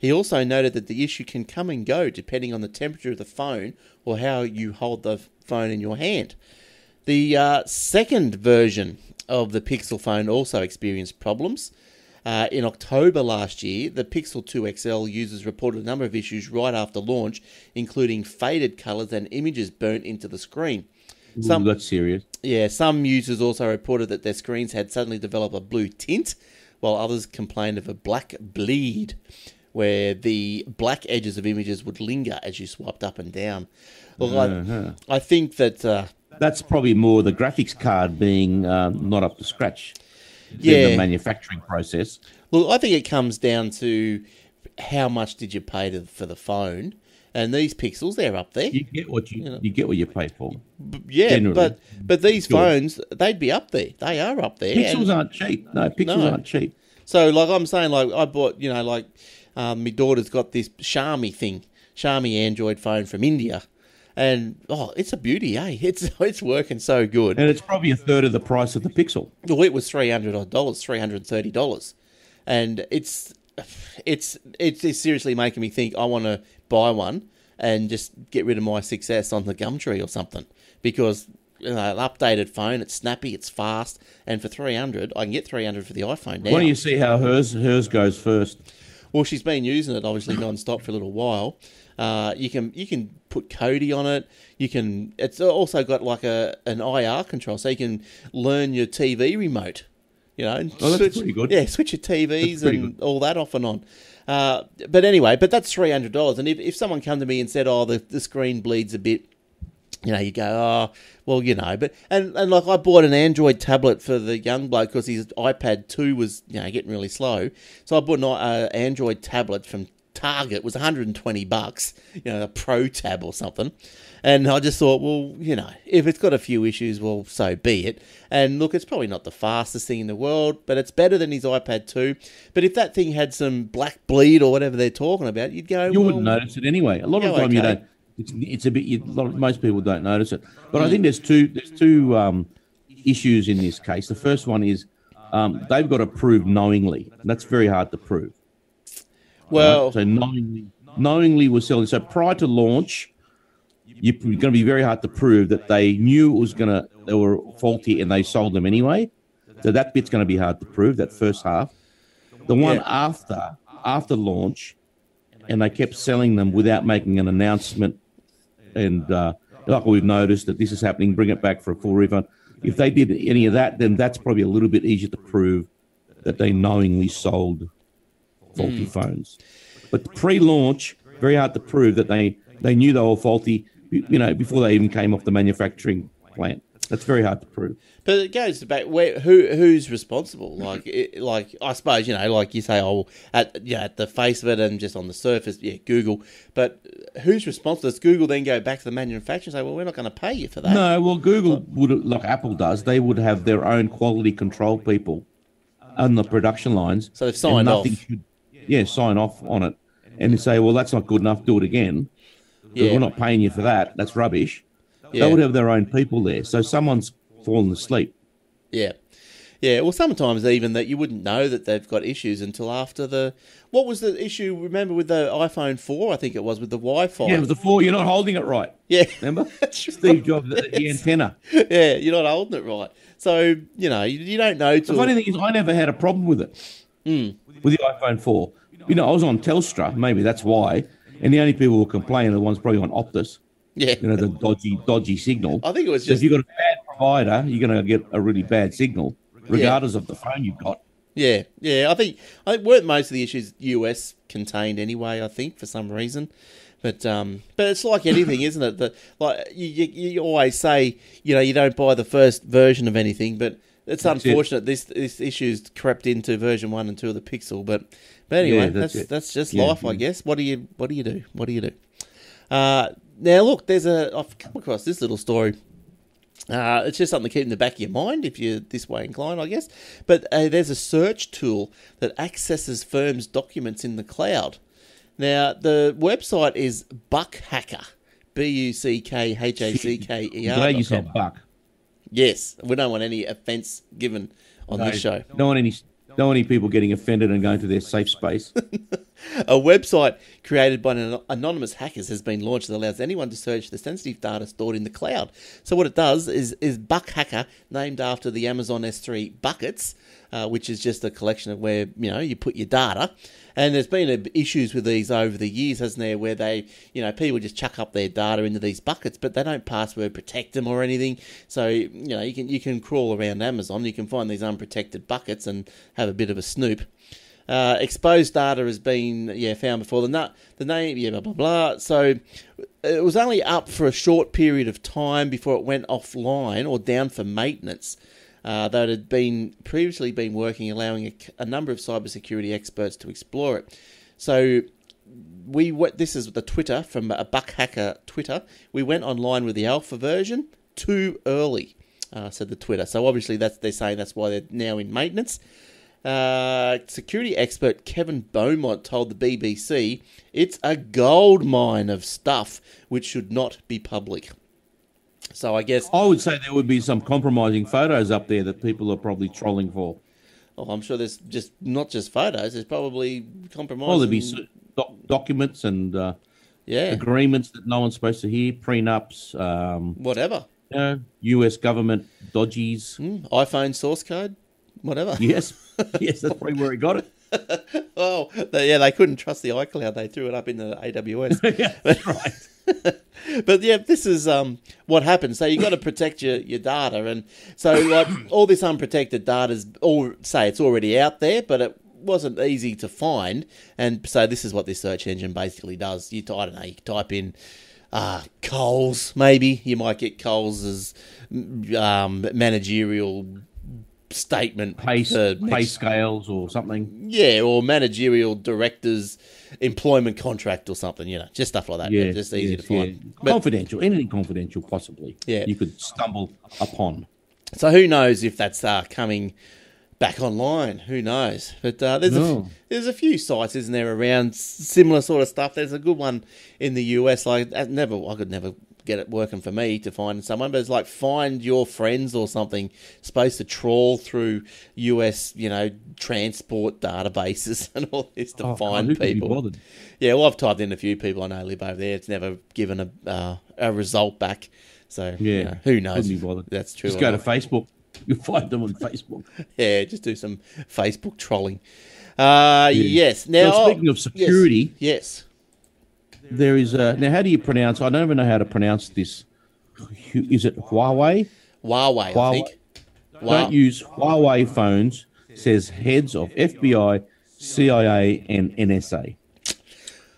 He also noted that the issue can come and go depending on the temperature of the phone or how you hold the phone in your hand. The second version of the Pixel phone also experienced problems. In October last year, the Pixel 2 XL users reported a number of issues right after launch, including faded colours and images burnt into the screen. That's serious. Yeah, some users also reported that their screens had suddenly developed a blue tint, while others complained of a black bleed, where the black edges of images would linger as you swiped up and down. Look, I think that... that's probably more the graphics card being not up to scratch than the manufacturing process. Look, I think it comes down to how much did you pay for the phone. And these Pixels, they're up there. You get what you get what you pay for. Yeah, generally. but these phones, they'd be up there. They are up there. Pixels aren't cheap. No, Pixels aren't cheap. So, like I'm saying, like I bought, my daughter's got this Xiaomi Android phone from India, and it's a beauty, eh? It's working so good. And it's probably a third of the price of the Pixel. Well, it was $300, $330, and it's seriously making me think I want to buy one and just get rid of my 6S on the Gumtree or something, because an updated phone, it's snappy, it's fast, and for $300, I can get $300 for the iPhone now. Why don't you see how hers goes first? Well, she's been using it obviously non-stop for a little while. You can put Kodi on it. It's also got like an IR control, so you can learn your TV remote. That's pretty good. Yeah, switch your TVs and all that off and on. But anyway, that's $300. And if someone come to me and said, the screen bleeds a bit, you go, but like I bought an Android tablet for the young bloke because his iPad 2 was, getting really slow. So I bought an Android tablet from Target. It was $120, a Pro Tab or something. And I just thought, well, if it's got a few issues, well, so be it. And look, it's probably not the fastest thing in the world, but it's better than his iPad 2. But if that thing had some black bleed or whatever they're talking about, you'd go, you wouldn't notice it anyway. A lot of the time you don't. It's a bit. Most people don't notice it. But I think there's two issues in this case. The first one is they've got to prove knowingly. That's very hard to prove. Well, right? So knowingly was selling. So prior to launch, you're going to be very hard to prove that they knew they were faulty and they sold them anyway. So that bit's going to be hard to prove. That first half, the one after launch, and they kept selling them without making an announcement. And like we've noticed that this is happening, bring it back for a full refund. If they did any of that, then that's probably a little bit easier to prove that they knowingly sold faulty phones. But pre-launch, very hard to prove that they knew they were faulty, before they even came off the manufacturing plant. That's very hard to prove. But it goes back who's responsible? Like I suppose like you say, at the face of it and just on the surface, Google. But who's responsible? Does Google then go back to the manufacturer and say, well, we're not going to pay you for that? No, well, Google would, like Apple does, they would have their own quality control people on the production lines. So they've signed off. Sign off on it, and they say, well, that's not good enough. Do it again. We're not paying you for that. That's rubbish. Yeah. They would have their own people there. So someone's fallen asleep. Yeah. Yeah, well, sometimes even that you wouldn't know that they've got issues until after what was the issue, remember, with the iPhone 4, I think it was, with the Wi-Fi? Yeah, with the 4, you're not holding it right. Yeah. Remember? Steve Jobs, the antenna. Yeah, you're not holding it right. So, you don't know. The funny thing is, I never had a problem with it, with the iPhone 4. I was on Telstra, maybe that's why, and the only people who were complaining are the ones probably on Optus. Yeah. The dodgy signal. I think it was just... So if you've got a bad provider, you're going to get a really bad signal, regardless of the phone you've got. Yeah. I think weren't most of the issues US contained anyway, I think, for some reason. But it's like anything, isn't it? That like you always say, you don't buy the first version of anything, but it's unfortunate this issue's crept into version 1 and 2 of the Pixel. But anyway, that's just life, I guess. What do you do? Now look, I've come across this little story. It's just something to keep in the back of your mind if you're this way inclined, I guess. But there's a search tool that accesses firms' documents in the cloud. Now, the website is Buckhacker, BUCKHACKER. Glad you said Buck. Yes, we don't want any offence given on this show. Don't want any people getting offended and going to their safe space. A website created by anonymous hackers has been launched that allows anyone to search the sensitive data stored in the cloud. So what it does is Buckhacker, named after the Amazon S3 buckets, which is just a collection of where you put your data. And there's been issues with these over the years, hasn't there, where they, people just chuck up their data into these buckets, but they don't password protect them or anything. So, you can crawl around Amazon, you can find these unprotected buckets and have a bit of a snoop. Exposed data has been found before. The name, blah, blah, blah. So it was only up for a short period of time before it went offline or down for maintenance. Though it had previously been working, allowing a number of cybersecurity experts to explore it. So this is the Twitter from a Buckhacker Twitter. We went online with the alpha version too early, said the Twitter. So obviously they're saying that's why they're now in maintenance. Security expert Kevin Beaumont told the BBC it's a gold mine of stuff which should not be public. So I guess I would say there would be some compromising photos up there that people are probably trolling for. Oh, I'm sure there's not just photos. There's probably compromising. Well, there'd be documents and agreements that no one's supposed to hear, prenups, whatever. US government dodgies, iPhone source code, whatever. Yes, that's probably where he got it. Oh, they couldn't trust the iCloud. They threw it up in the AWS. Yeah, that's right. But this is what happens. So you've got to protect your data, and so all this unprotected data is it's already out there, but it wasn't easy to find. And so this is what this search engine basically does. You type in Coles, maybe you might get Coles's managerial statement, pay scales or something. Yeah, or managerial director's employment contract or something, just stuff like that. Yeah, just easy to find. Yeah. But, confidential, anything confidential possibly. Yeah, you could stumble upon. So who knows if that's coming back online? Who knows? But there's a few sites, isn't there, around similar sort of stuff. There's a good one in the US. I could never get it working for me to find someone, but it's like find your friends or something. Supposed to trawl through US, transport databases and all this to find people. Yeah, well, I've typed in a few people I know live over there. It's never given a result back. So who knows? That's true. Just go to Facebook. You'll find them on Facebook. Yeah, just do some Facebook trolling. Yes. Now, speaking of security, yes. There is now. How do you pronounce? I don't even know how to pronounce this. Is it Huawei? Huawei. I think. Don't use Huawei phones. Says heads of FBI, CIA, and NSA.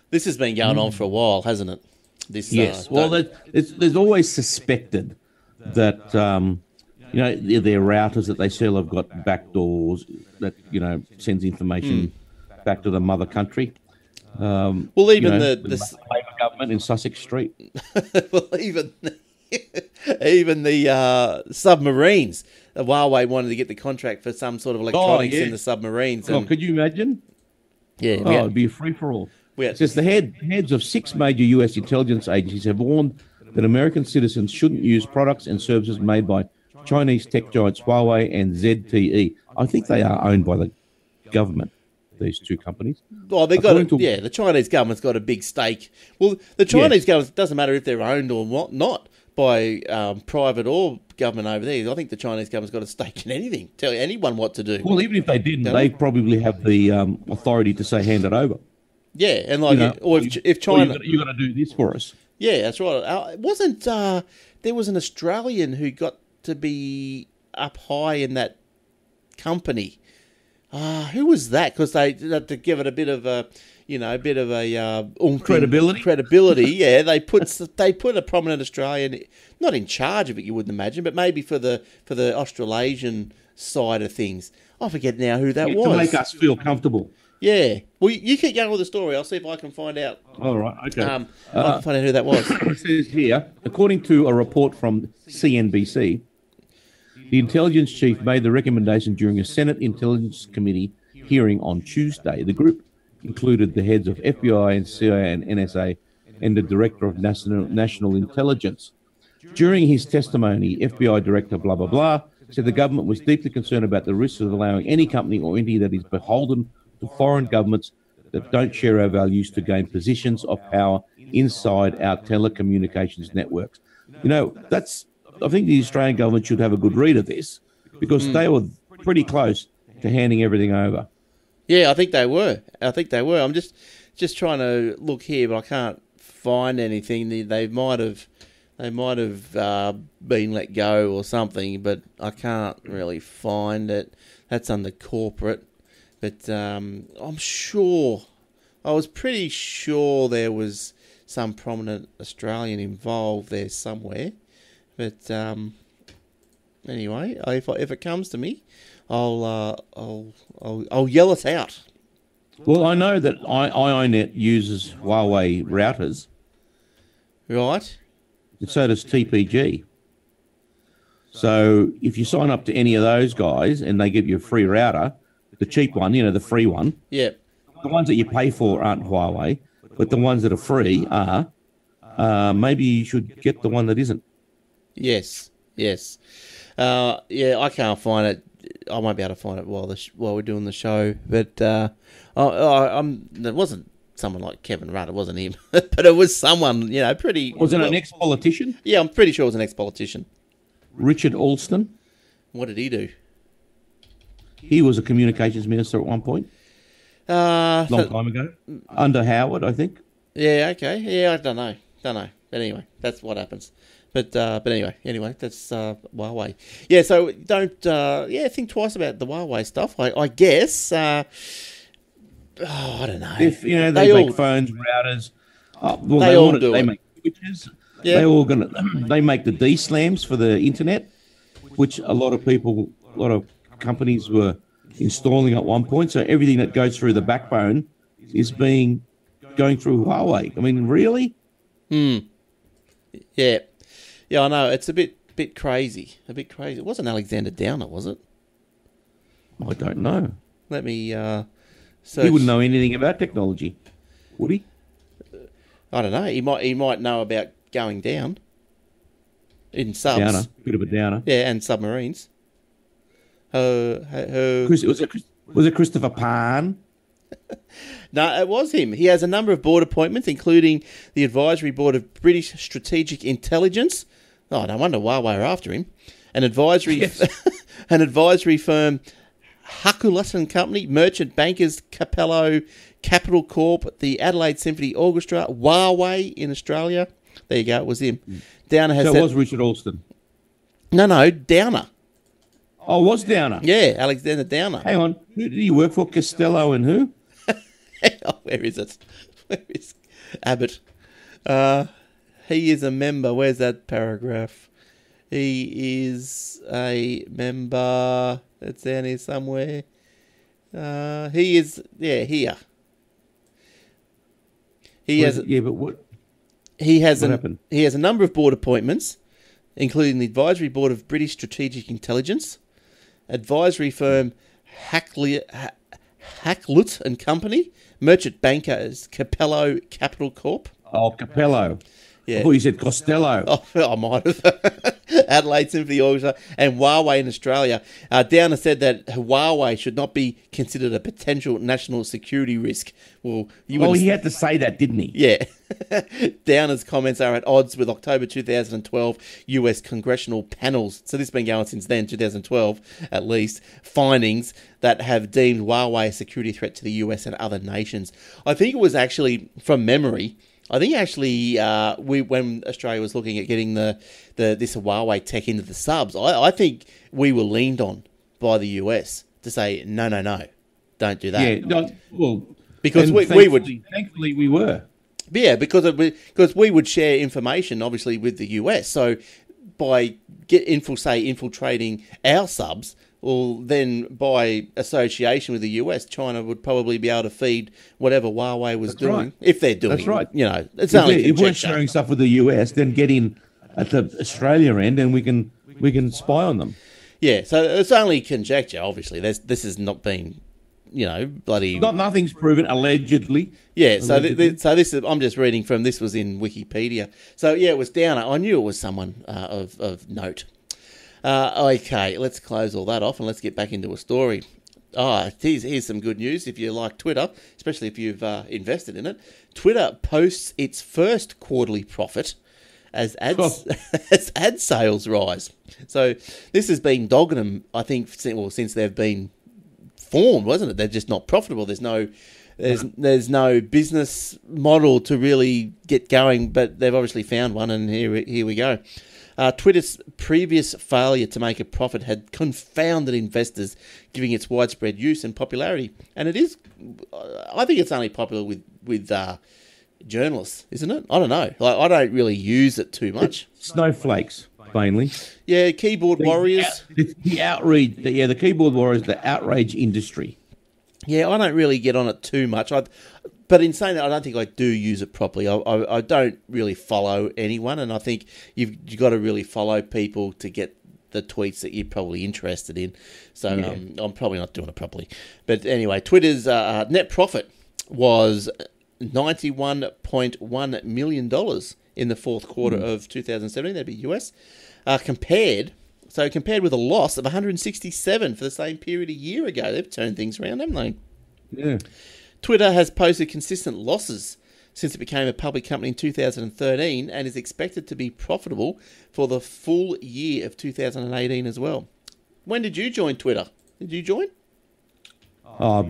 This has been going on for a while, hasn't it? Yes. There's always suspected that their routers that they sell have got backdoors that sends information back to the mother country. Even the Labour government in Sussex Street. Well, even the submarines. Huawei wanted to get the contract for some sort of electronics in the submarines. Could you imagine? Yeah. It'd be a free-for-all. It says the heads of 6 major U.S. intelligence agencies have warned that American citizens shouldn't use products and services made by Chinese tech giants Huawei and ZTE. I think they are owned by the government, these two companies. Well, the Chinese government's got a big stake. Well, the Chinese government, doesn't matter if they're owned or not by private or government over there. I think the Chinese government's got a stake in anything. Tell anyone what to do. Well, even if they didn't, they probably have the authority to say hand it over. Yeah, and if China, you're going to do this for us. Yeah, that's right. Wasn't there was an Australian who got to be up high in that company? Who was that? Because they had to give it a bit of a, credibility. Credibility, yeah. They put a prominent Australian, not in charge of it, you wouldn't imagine, but maybe for the Australasian side of things. I forget now who that was. To make us feel comfortable. Yeah. Well, you keep going with the story. I'll see if I can find out. All right. Okay. I can find out who that was. It says here, according to a report from CNBC, the intelligence chief made the recommendation during a Senate Intelligence Committee hearing on Tuesday. The group included the heads of FBI and CIA and NSA and the director of national intelligence. During his testimony, FBI director blah, blah, blah, said the government was deeply concerned about the risks of allowing any company or entity that is beholden to foreign governments that don't share our values to gain positions of power inside our telecommunications networks. I think the Australian government should have a good read of this because they were pretty close to handing everything over. Yeah, I think they were. I'm just trying to look here, but I can't find anything. They might have been let go or something, but I can't really find it. That's under corporate. But I was pretty sure there was some prominent Australian involved there somewhere. But anyway, if it comes to me, I'll yell it out. Well, I know that IONET uses Huawei routers. Right. And so does TPG. So if you sign up to any of those guys and they give you a free router, the cheap one, the free one. Yeah. The ones that you pay for aren't Huawei, but the ones that are free are. Maybe you should get the one that isn't. Yes. I can't find it. I won't be able to find it while we're doing the show. But it wasn't someone like Kevin Rudd. It wasn't him. But it was someone, pretty... Was it an ex-politician? Yeah, I'm pretty sure it was an ex-politician. Richard Alston? What did he do? He was a communications minister at one point. Long time ago. Under Howard, I think. Yeah, okay. Yeah, I don't know. But anyway, that's what happens. But anyway, that's Huawei. Yeah, so don't think twice about the Huawei stuff. I guess. I don't know. If they make phones, routers. They make switches. Yeah. They make the D-slams for the internet, which a lot of companies were installing at one point. So everything that goes through the backbone is going through Huawei. I mean, really? Yeah. Yeah, I know. It's a bit crazy. It wasn't Alexander Downer, was it? I don't know. Let me search. He wouldn't know anything about technology, would he? I don't know. He might know about going down. in subs. Downer, bit of a downer. Yeah, and submarines. Was it Christopher Pan? No, it was him. He has a number of board appointments, including the Advisory Board of British Strategic Intelligence. Oh, no wonder Huawei are after him. An advisory firm, Huckulatt and Company, Merchant Bankers, Capello Capital Corp, the Adelaide Symphony Orchestra, Huawei in Australia. There you go, it was him. Downer has. So it was Richard Alston. No, Downer. Oh, it was Downer. Yeah, Alexander Downer. Hang on, who did he work for? Costello and who? Oh, where is it? Where is Abbott? He is a member. Where's that paragraph? He is a member. It's down here somewhere. He is, here. But what? He has happened? He has a number of board appointments, including the Advisory Board of British Strategic Intelligence, advisory firm Huckulatt and Company, Merchant Bankers, Capello Capital Corp. Oh, Capello. Yeah. I thought you said Costello. Oh, I might have. Adelaide Symphony Orchestra and Huawei in Australia. Downer said that Huawei should not be considered a potential national security risk. Well, he had to say that, didn't he? Yeah. Downer's comments are at odds with October 2012 US congressional panels. So this has been going on since then, 2012 at least, findings that have deemed Huawei a security threat to the US and other nations. I think it was actually, from memory, when Australia was looking at getting this Huawei tech into the subs, I think we were leaned on by the US to say no, don't do that. Yeah, well, because thankfully we were. Yeah, because we would share information obviously with the US. So by infiltrating our subs, well, then by association with the US, China would probably be able to feed whatever Huawei was doing. Right. If they're doing it. That's right. It's only if we're sharing stuff with the US, then get in at the Australia end and we can spy on them. Yeah, so it's only conjecture, obviously. This has not been, bloody... Nothing's proven, allegedly. Yeah, so this is... I'm just reading from... This was in Wikipedia. So, yeah, it was Downer. I knew it was someone of note. Okay, let's close all that off and let's get back into a story. Here's some good news if you like Twitter, especially if you've invested in it. Twitter posts its first quarterly profit as ad sales rise. So this has been dogging them, I think, since they've been formed, wasn't it? They're just not profitable. There's no business model to really get going, but they've obviously found one, and here we go. Twitter's previous failure to make a profit had confounded investors, giving its widespread use and popularity. And it is, I think it's only popular with journalists, isn't it? I don't know. I don't really use it too much. Snowflakes, mainly. Yeah, keyboard warriors. The outrage, the keyboard warriors, the outrage industry. Yeah, I don't really get on it too much. But in saying that, I don't think I do use it properly. I don't really follow anyone, and I think you've got to really follow people to get the tweets that you're probably interested in. So I'm probably not doing it properly. But anyway, Twitter's net profit was $91.1 million in the fourth quarter of 2017. That'd be US. Compared with a loss of 167 for the same period a year ago. They've turned things around, haven't they? Yeah. Twitter has posted consistent losses since it became a public company in 2013 and is expected to be profitable for the full year of 2018 as well. When did you join Twitter? Did you join?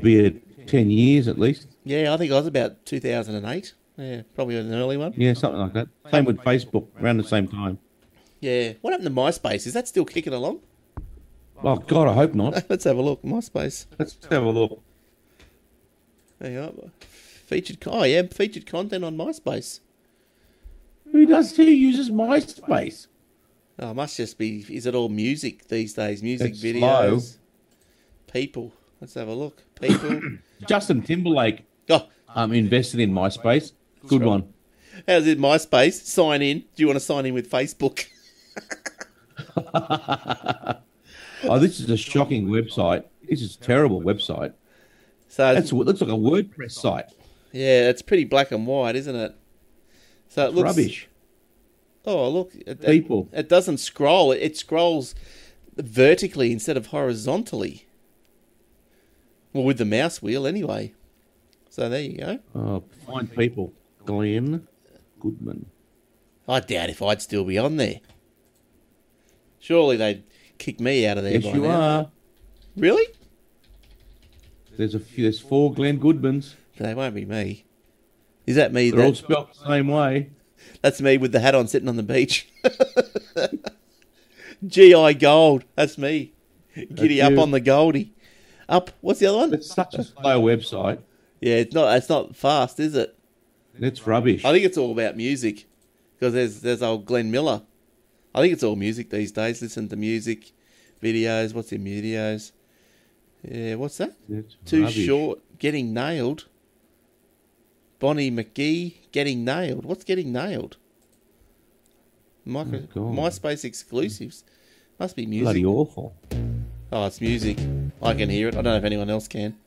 Be it 10 years at least. Yeah, I think I was about 2008. Yeah, probably an early one. Yeah, something like that. Same with Facebook, around the same time. Yeah. What happened to MySpace? Is that still kicking along? Oh, God, I hope not. Let's have a look. MySpace. Let's have a look. There you are. Featured content on MySpace. Who uses MySpace? Oh, it must just be... Is it all music these days? Music it's videos? Slow. People. Let's have a look. People. Justin Timberlake invested in MySpace. Good one. How's it, MySpace? Sign in. Do you want to sign in with Facebook? This is a shocking website. This is a terrible website. So it looks like a WordPress site. Yeah, it's pretty black and white, isn't it? So it looks rubbish. Oh, look. People. It doesn't scroll. It scrolls vertically instead of horizontally. Well, with the mouse wheel anyway. So there you go. Find people. Glenn Goodman. I doubt if I'd still be on there. Surely they'd kick me out of there. Yes, you are. Really? There's 4 Glenn Goodmans. They won't be me. Is that me? They're all spelled the same way. That's me with the hat on sitting on the beach. GI Gold. That's me. Giddy up on the Goldie. Up. What's the other one? It's such a slow website. Yeah, it's not fast, is it? It's rubbish. I think it's all about music. Because there's old Glenn Miller. I think it's all music these days. Listen to music, videos. What's in videos? Yeah, what's that? It's Too rubbish. short. Getting nailed. Bonnie McGee. Getting nailed. What's getting nailed? MySpace exclusives. Must be music. Bloody awful. Oh, it's music. I can hear it. I don't know if anyone else can.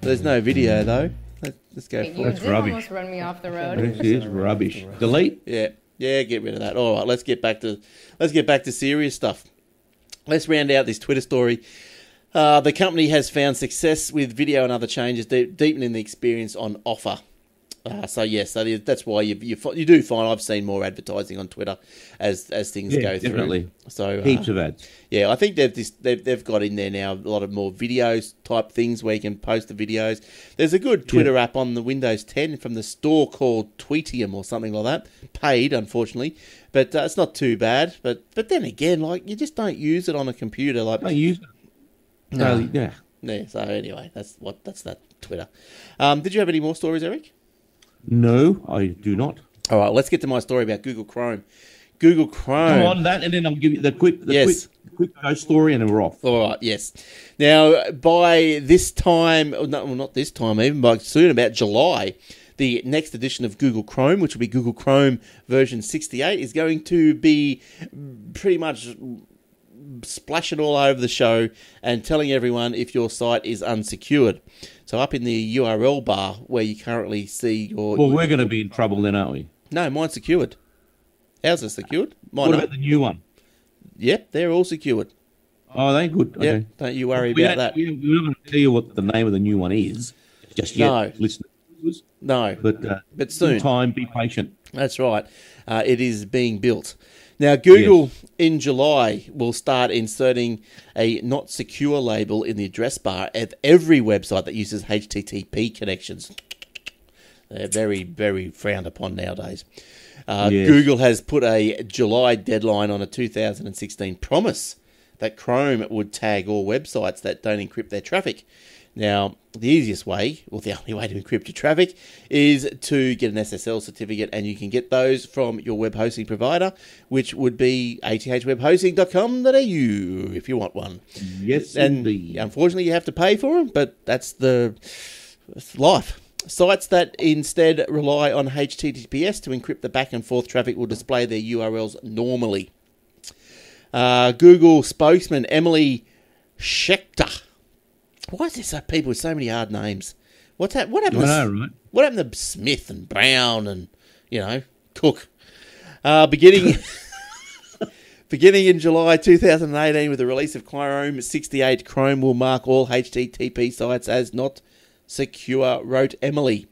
There's no video though. Let's go for it. You did almost run me off the road. This is rubbish. Delete. Yeah, get rid of that. All right, let's get back to serious stuff. Let's round out this Twitter story. The company has found success with video and other changes, deepening the experience on offer. So that's why you do find I've seen more advertising on Twitter as things go definitely. through. So Heaps of ads. Yeah, I think they've got in there now a lot of more videos type things where you can post the videos. There's a good Twitter app on the Windows 10 from the store called Tweetium or something like that. Paid, unfortunately, but it's not too bad. But then again, like you just don't use it on a computer. Like Don't use it. No. Yeah. Yeah. So anyway, that's that Twitter. Did you have any more stories, Eric? No, I do not. All right, let's get to my story about Google Chrome. Google Chrome. Come on, that, and then I'll give you the quick ghost story, and then we're off. All right, yes. Now, by this time, not this time even, but soon, about July, the next edition of Google Chrome, which will be Google Chrome version 68, is going to be pretty much splashing all over the show and telling everyone if your site is unsecured. So up in the URL bar where you currently see your... Well, we're going to be in trouble then, aren't we? No, mine's secured. Ours is secured. Mine What about the new one? Yep, they're all secured. Oh, they good. Yep, Okay. don't you worry about that. We're not going to tell you what the name of the new one is just yet. No. Listen. No, But soon. in time, be patient. That's right. It is being built. Now, Google in July will start inserting a not secure label in the address bar of every website that uses HTTP connections. They're very, very frowned upon nowadays. Google has put a July deadline on a 2016 promise that Chrome would tag all websites that don't encrypt their traffic. Now, the easiest way, or the only way to encrypt your traffic, is to get an SSL certificate, and you can get those from your web hosting provider, which would be athwebhosting.com.au if you want one. Yes, and indeed. Unfortunately, you have to pay for them, but that's life. Sites that instead rely on HTTPS to encrypt the back and forth traffic will display their URLs normally. Google spokesman Emily Schechter. Why is there so people with so many hard names? What happened? Right? What happened to Smith and Brown and Cook? Beginning in July 2018, with the release of Chrome 68, Chrome will mark all HTTP sites as not secure, wrote Emily.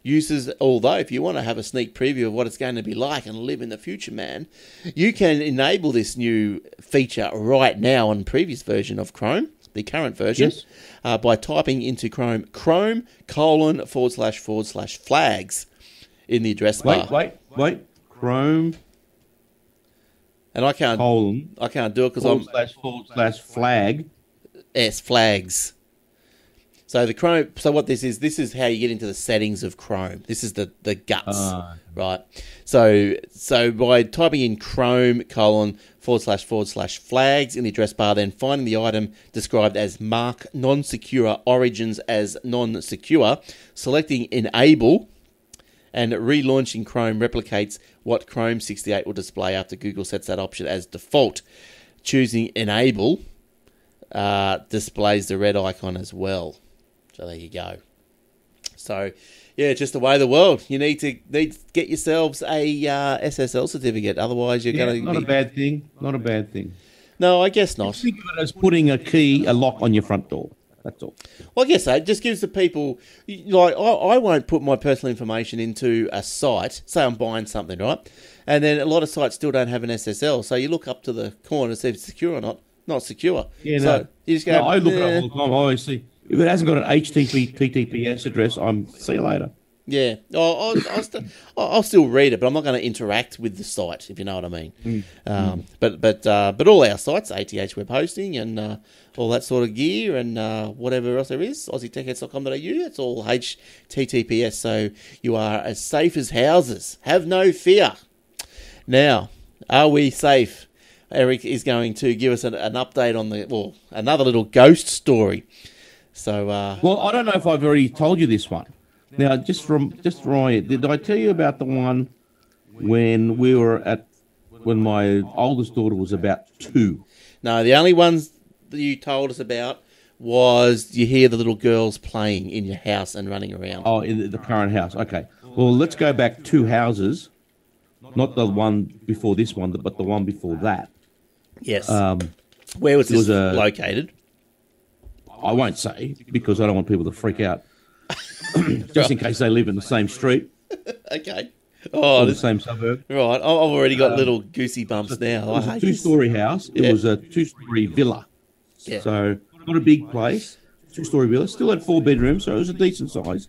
Users, although if you want to have a sneak preview of what it's going to be like and live in the future, man, you can enable this new feature right now on previous version of Chrome, the current version, by typing into Chrome //flags in the address bar. Wait. Chrome. And I can't do it because I'm //flag. flags. So the Chrome. So what this is how you get into the settings of Chrome. This is the guts, right? So by typing in Chrome //flags in the address bar, then finding the item described as mark non-secure origins as non-secure, selecting enable, and relaunching Chrome replicates what Chrome 68 will display after Google sets that option as default. Choosing enable displays the red icon as well. So there you go. So, Yeah, just the way of the world. You need to get yourselves a SSL certificate. Otherwise, you're going to not a bad thing. Not a bad thing. No, I guess not. Think of it as putting a lock on your front door. That's all. Well, I guess so. It just gives the people, like, I won't put my personal information into a site. Say I'm buying something, right? And then a lot of sites still don't have an SSL. So you look up to the corner to see if it's secure or not. Not secure. Yeah, so no. You just go, I look it up all the time. I always see. If it hasn't got an HTTPS address, see you later. Yeah, I'll still read it, but I'm not going to interact with the site, if you know what I mean. But all our sites, ATH web hosting and all that sort of gear and whatever else there is, aussietechheads.com.au, it's all HTTPS, so you are as safe as houses. Have no fear. Now, are we safe? Eric is going to give us an update on another little ghost story. So, well, I don't know if I've already told you this one. Now, did I tell you about the one when my oldest daughter was about 2? No, the only ones that you told us about was you hear the little girls playing in your house and running around. Oh, in the current house. Okay. Well, let's go back 2 houses, not the one before this one, but the one before that. Yes. Where was this located? I won't say because I don't want people to freak out. Just in case they live in the same street. Okay. The same suburb. Right. I've already got little goosey bumps now. It was a 2-story house. It was a 2-story villa. Yeah. So not a big place. 2-story villa. Still had 4 bedrooms, so it was a decent size.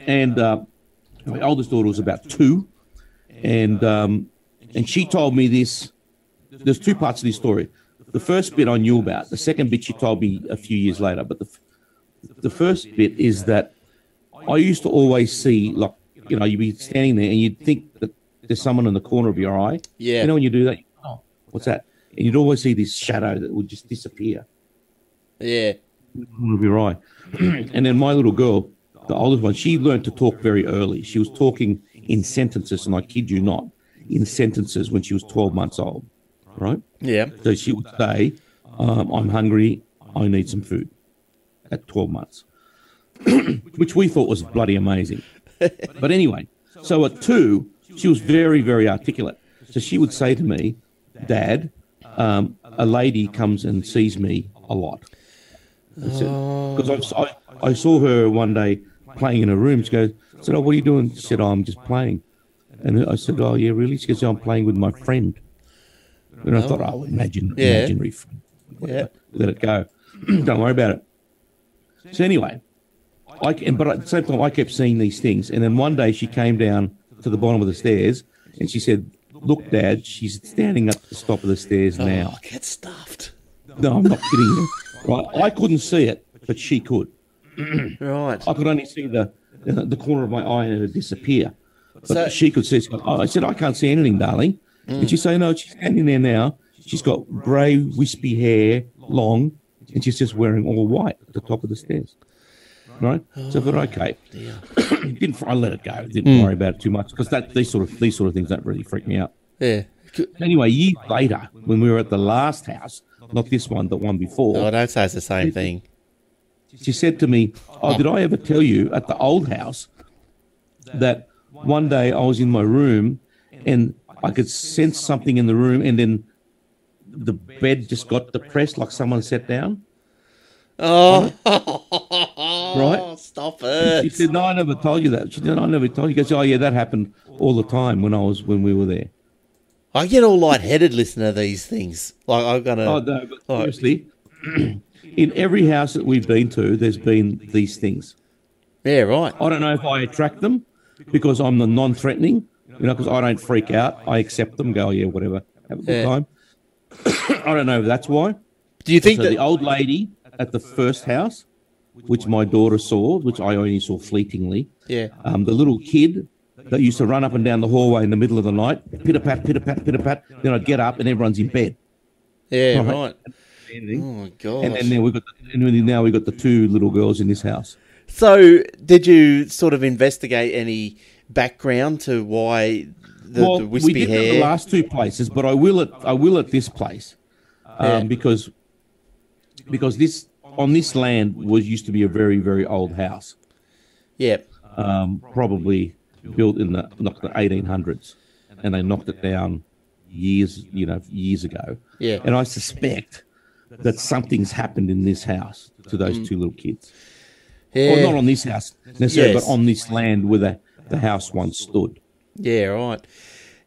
And my oldest daughter was about 2. And she told me this. There's 2 parts of this story. The first bit I knew about. The second bit she told me a few years later. But the first bit is that I used to always see, like, you'd be standing there and you'd think that there's someone in the corner of your eye. Yeah. You know when you do that, oh, what's that? And you'd always see this shadow that would just disappear. Yeah. In the corner of your eye. And then my little girl, the oldest one, she learned to talk very early. She was talking in sentences, and I kid you not, in sentences when she was 12 months old, right? Yeah. So she would say, I'm hungry, I need some food. At 12 months, which we thought was bloody amazing. But anyway, so at 2, she was very, very articulate. So she would say to me, Dad, a lady comes and sees me a lot. Because I saw her one day playing in her room. She said, oh, what are you doing? She said, oh, I'm just playing. And I said, oh, yeah, really? She goes, I'm playing with my friend. And I thought, oh, imaginary friend. Yeah. Let it go. Don't worry about it. So anyway, but at the same time, I kept seeing these things. And then one day she came down to the bottom of the stairs and she said, look, Dad, she's standing up at the top of the stairs now. Oh, get stuffed. No, I'm not kidding you. Right, I couldn't see it, but she could. Right. I could only see the corner of my eye and it disappear. But she could see. I said, I can't see anything, darling. And she said, no, she's standing there now. She's got grey, wispy hair, long, and she's just wearing all white at the top of the stairs. Right? So I thought, okay. I let it go. Didn't worry about it too much because these sort of things don't really freak me out. Yeah. Anyway, years later, when we were at the last house, not this one, the one before. Oh, don't say it's the same thing. She said to me, oh, did I ever tell you at the old house that one day I was in my room and I could sense something in the room and then the bed just got depressed like someone sat down? Oh, right? Stop it. She said, no, I never told you that. She said, I never told you. She goes, oh, yeah, that happened all the time when we were there. I get all lightheaded listening to these things. Like, I'm going to... Oh, no, but seriously, in every house that we've been to, there's been these things. Yeah, right. I don't know if I attract them because I'm the non-threatening, because I don't freak out. I accept them, go, oh, yeah, whatever, have a good time. I don't know if that's why. Do you think that... the old lady at the first house, which my daughter saw, which I only saw fleetingly, the little kid that used to run up and down the hallway in the middle of the night, pitter-pat, pitter-pat, pitter-pat, then I'd get up and everyone's in bed. Yeah, right. Oh, my God. And then now we've got the 2 little girls in this house. So did you sort of investigate any background to why the wispy hair? We did at the last 2 places, but I will at this place because this on this land used to be a very, very old house. Yeah. probably built in the 1800s, and they knocked it down years ago. Yeah. And I suspect that something's happened in this house to those two little kids. Yeah. Or not on this house necessarily, but on this land where the house once stood. Yeah, right.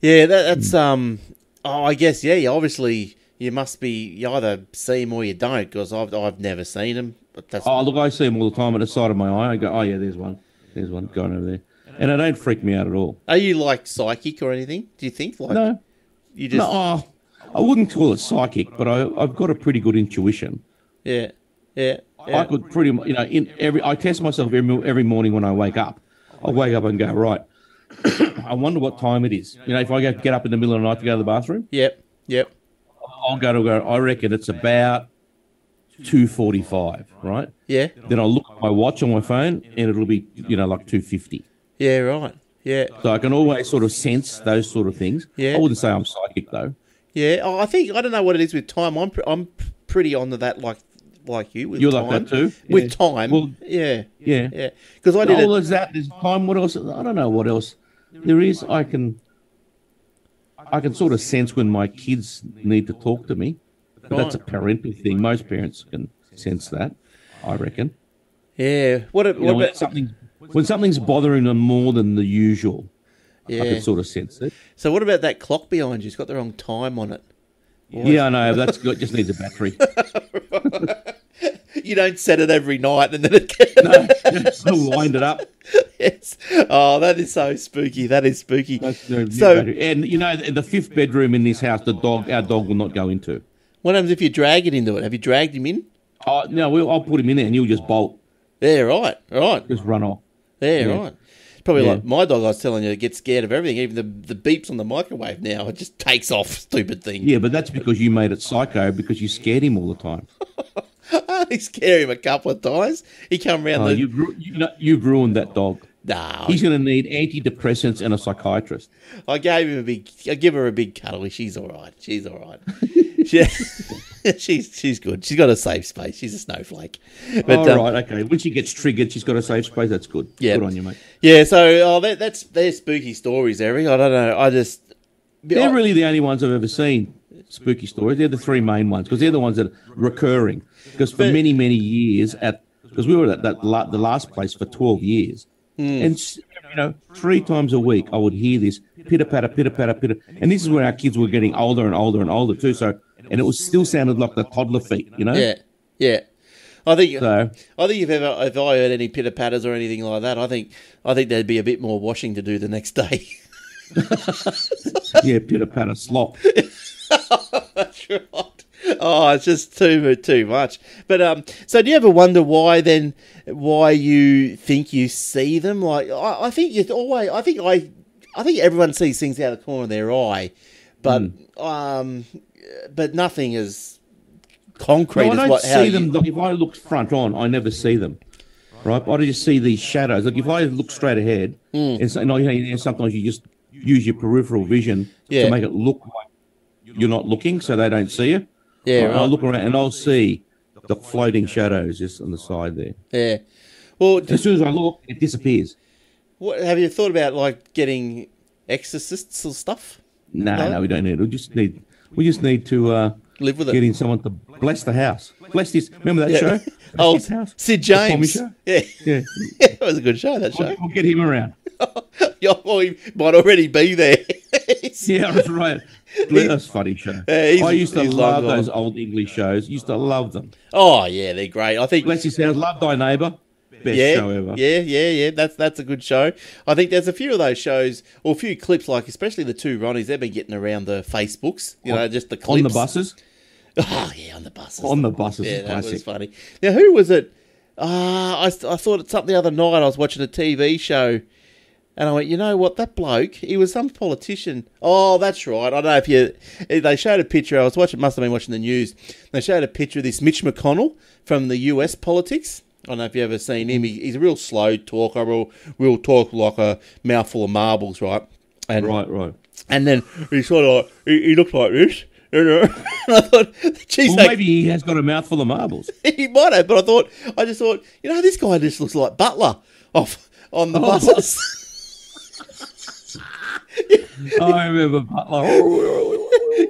Yeah, that's I guess obviously you must be, you either see them or you don't, because I've never seen them. But that's... Oh, look, I see them all the time at the side of my eye. I go, oh yeah, there's one going over there, and they don't freak me out at all. Are you like psychic or anything? Do you think no? You just I wouldn't call it psychic, but I've got a pretty good intuition. Yeah. I could pretty much, I test myself every morning when I wake up. I wake up and go, right, I wonder what time it is. If I get up in the middle of the night to go to the bathroom. Yep. I'll go, I reckon it's about 2:45, right? Yeah. Then I'll look at my watch on my phone and it'll be, like 2:50. Yeah, right. Yeah. So I can always sort of sense those sort of things. Yeah. I wouldn't say I'm psychic though. Yeah. Oh, I don't know what it is with time. I'm pretty onto that like you with You're time. like that too? With Yeah. time. Well, yeah. Yeah. Because I did it. There's that. There's time. What else? I don't know what else there is. I can sort of sense when my kids need to talk to me. But that's a parental thing. Most parents can sense that, I reckon. Yeah. What about when something's bothering them more than the usual? Yeah. I can sort of sense it. So what about that clock behind you? It's got the wrong time on it. Yeah, I know. Just needs a battery. You don't set it every night and then it No, just wind it up. Yes. Oh, that is so spooky. That is spooky. And the fifth bedroom in this house, our dog will not go into. What happens if you drag it into it? Have you dragged him in? Oh no, I'll put him in there and he'll just bolt. Yeah, right. Just run off. Yeah, right. It's probably like my dog. I was telling you, gets scared of everything. Even the beeps on the microwave now, it just takes off. Stupid thing. Yeah, but that's because you made it psycho because you scared him all the time. I only scare him a couple of times. He come around. You've ruined that dog. No, he's going to need antidepressants and a psychiatrist. I give her a big cuddle. She's all right. She's all right. She's good. She's got a safe space. She's a snowflake. But, right, okay. When she gets triggered, she's got a safe space. That's good. Yeah. Good on you, mate. Yeah. So they're spooky stories, Eric. I don't know. They're really the only ones I've ever seen. Spooky stories. They're the three main ones because they're the ones that are recurring. Because for many years because we were at the last place for 12 years. And 3 times a week I would hear this pitter patter, and this is when our kids were getting older and older and older too. So, and it was still sounded like the toddler feet, Yeah. I think if I heard any pitter patters or anything like that, I think there'd be a bit more washing to do the next day. Yeah, pitter patter slop. That's right. Oh, it's just too much. But so do you ever wonder why you think you see them? Like I think everyone sees things out of the corner of their eye, but nothing is concrete. No, I don't see them. If I look front on, I never see them. Right, I just see these shadows. Like if I look straight ahead, and sometimes you just use your peripheral vision to make it look like you're not looking, so they don't see you. Yeah, right. I'll look around and I'll see the floating shadows just on the side there. Yeah. Well, as soon as I look, it disappears. What have you thought about, like getting exorcists or stuff? No, we don't need it. We just need to live with it. Getting someone to bless the house. Bless this. Remember that show? Old house? Sid James. Show? Yeah. It was a good show. That show. We'll get him around. Well, he might already be there. Yeah, that's right. That's a funny show. I used to love those old English shows. Used to love them. Oh yeah, they're great. I think Bless His House, Love Thy Neighbour. Best show ever. Yeah. That's a good show. I think there's a few of those shows, or a few clips, like especially the two Ronnies. They've been getting around the Facebooks. Just the clips on the buses. Oh yeah, on the buses. On the buses. Yeah, that classic. was funny. Now, who was it? I thought it's something the other night. I was watching a TV show. And I went, you know what, that bloke, he was some politician. Oh, that's right. I don't know they showed a picture. Must have been watching the news. They showed a picture of this Mitch McConnell from the US politics. I don't know if you've ever seen him. He's a real slow talker, real talk like a mouthful of marbles, right? And, right. And then he sort of, he looked like this. And I thought, geez, maybe he has got a mouthful of marbles. He might have, but I just thought, this guy just looks like Butler off on the buses. I remember Butler.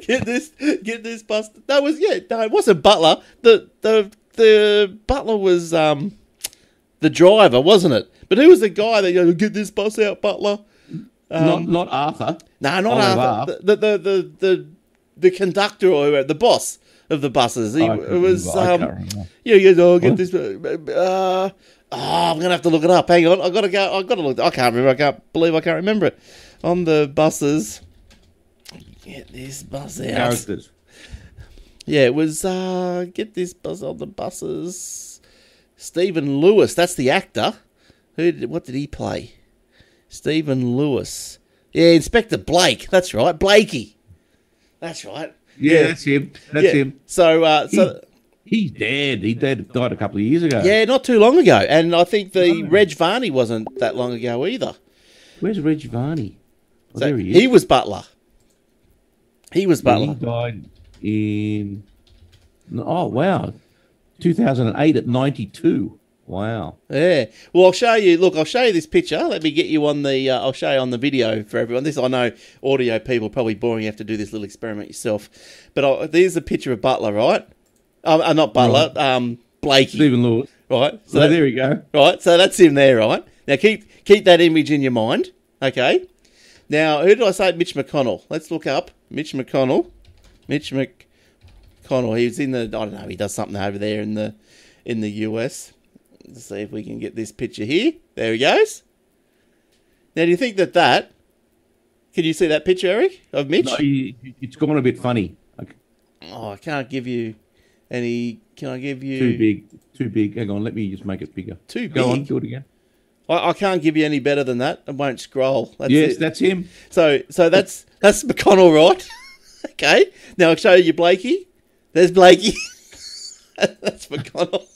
Get this bus. No, it wasn't Butler. The Butler was the driver, wasn't it? But who was the guy that get this bus out, Butler? Not Arthur. No, not Arthur. The conductor or the boss of the buses. It was get this. I'm gonna have to look it up. Hang on, I gotta look. I can't remember. I can't believe I can't remember it. On the buses, get this bus out. Characters. Yeah, it was get this bus on the buses. Stephen Lewis, that's the actor. What did he play? Stephen Lewis. Yeah, Inspector Blake. That's right, Blakey. That's right. Yeah, that's him. That's him. So, he's dead. He died a couple of years ago. Yeah, not too long ago. And I think Reg Varney wasn't that long ago either. Where's Reg Varney? Oh, so there he is. He was Butler. He died in 2008 at 92. Wow. Yeah. Well, I'll show you this picture. Let me get you on the I'll show you on the video for everyone. This, I know audio people probably boring. You have to do this little experiment yourself. But there's a picture of Butler, right? Not Butler, right. Blakey. Stephen Lewis. Right. So there we go. Right. So that's him there, right? Now keep that image in your mind. Okay. Now, who did I say? Mitch McConnell. Let's look up Mitch McConnell. Mitch McConnell. He was in the. I don't know. He does something over there in the US. Let's see if we can get this picture here. There he goes. Now, do you think that? Can you see that picture, Eric, of Mitch? No, it's gone a bit funny. Okay. Oh, I can't give you any. Can I give you too big? Hang on, let me just make it bigger. Too big. Go on, do it again. I can't give you any better than that. I won't scroll. That's him. So that's McConnell, right? Okay. Now I'll show you Blakey. There's Blakey. That's McConnell.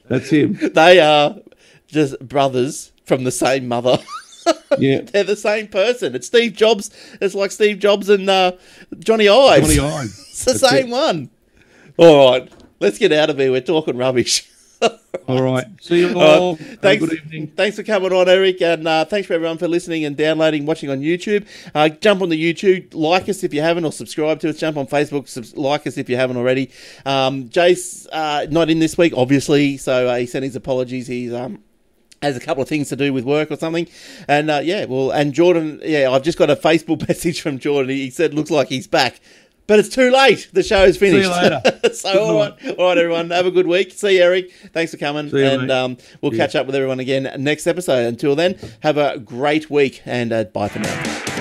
That's him. They are just brothers from the same mother. Yeah. They're the same person. It's Steve Jobs. It's like Steve Jobs and Johnny Ive. Johnny Ive. It's the same one. All right. Let's get out of here. We're talking rubbish. All right. See you all. Thanks. Good evening. Thanks for coming on, Eric, and thanks for everyone for listening and downloading, watching on YouTube. Jump on the YouTube, like us if you haven't, or subscribe to us. Jump on Facebook, like us if you haven't already. Jace not in this week, obviously, so he sent his apologies. He's has a couple of things to do with work or something, and and Jordan. Yeah, I've just got a Facebook message from Jordan. He said, "Looks like he's back." But it's too late. The show is finished. See you later. So, all right, everyone. Have a good week. See you, Eric. Thanks for coming. And we'll catch up with everyone again next episode. Until then, have a great week and bye for now.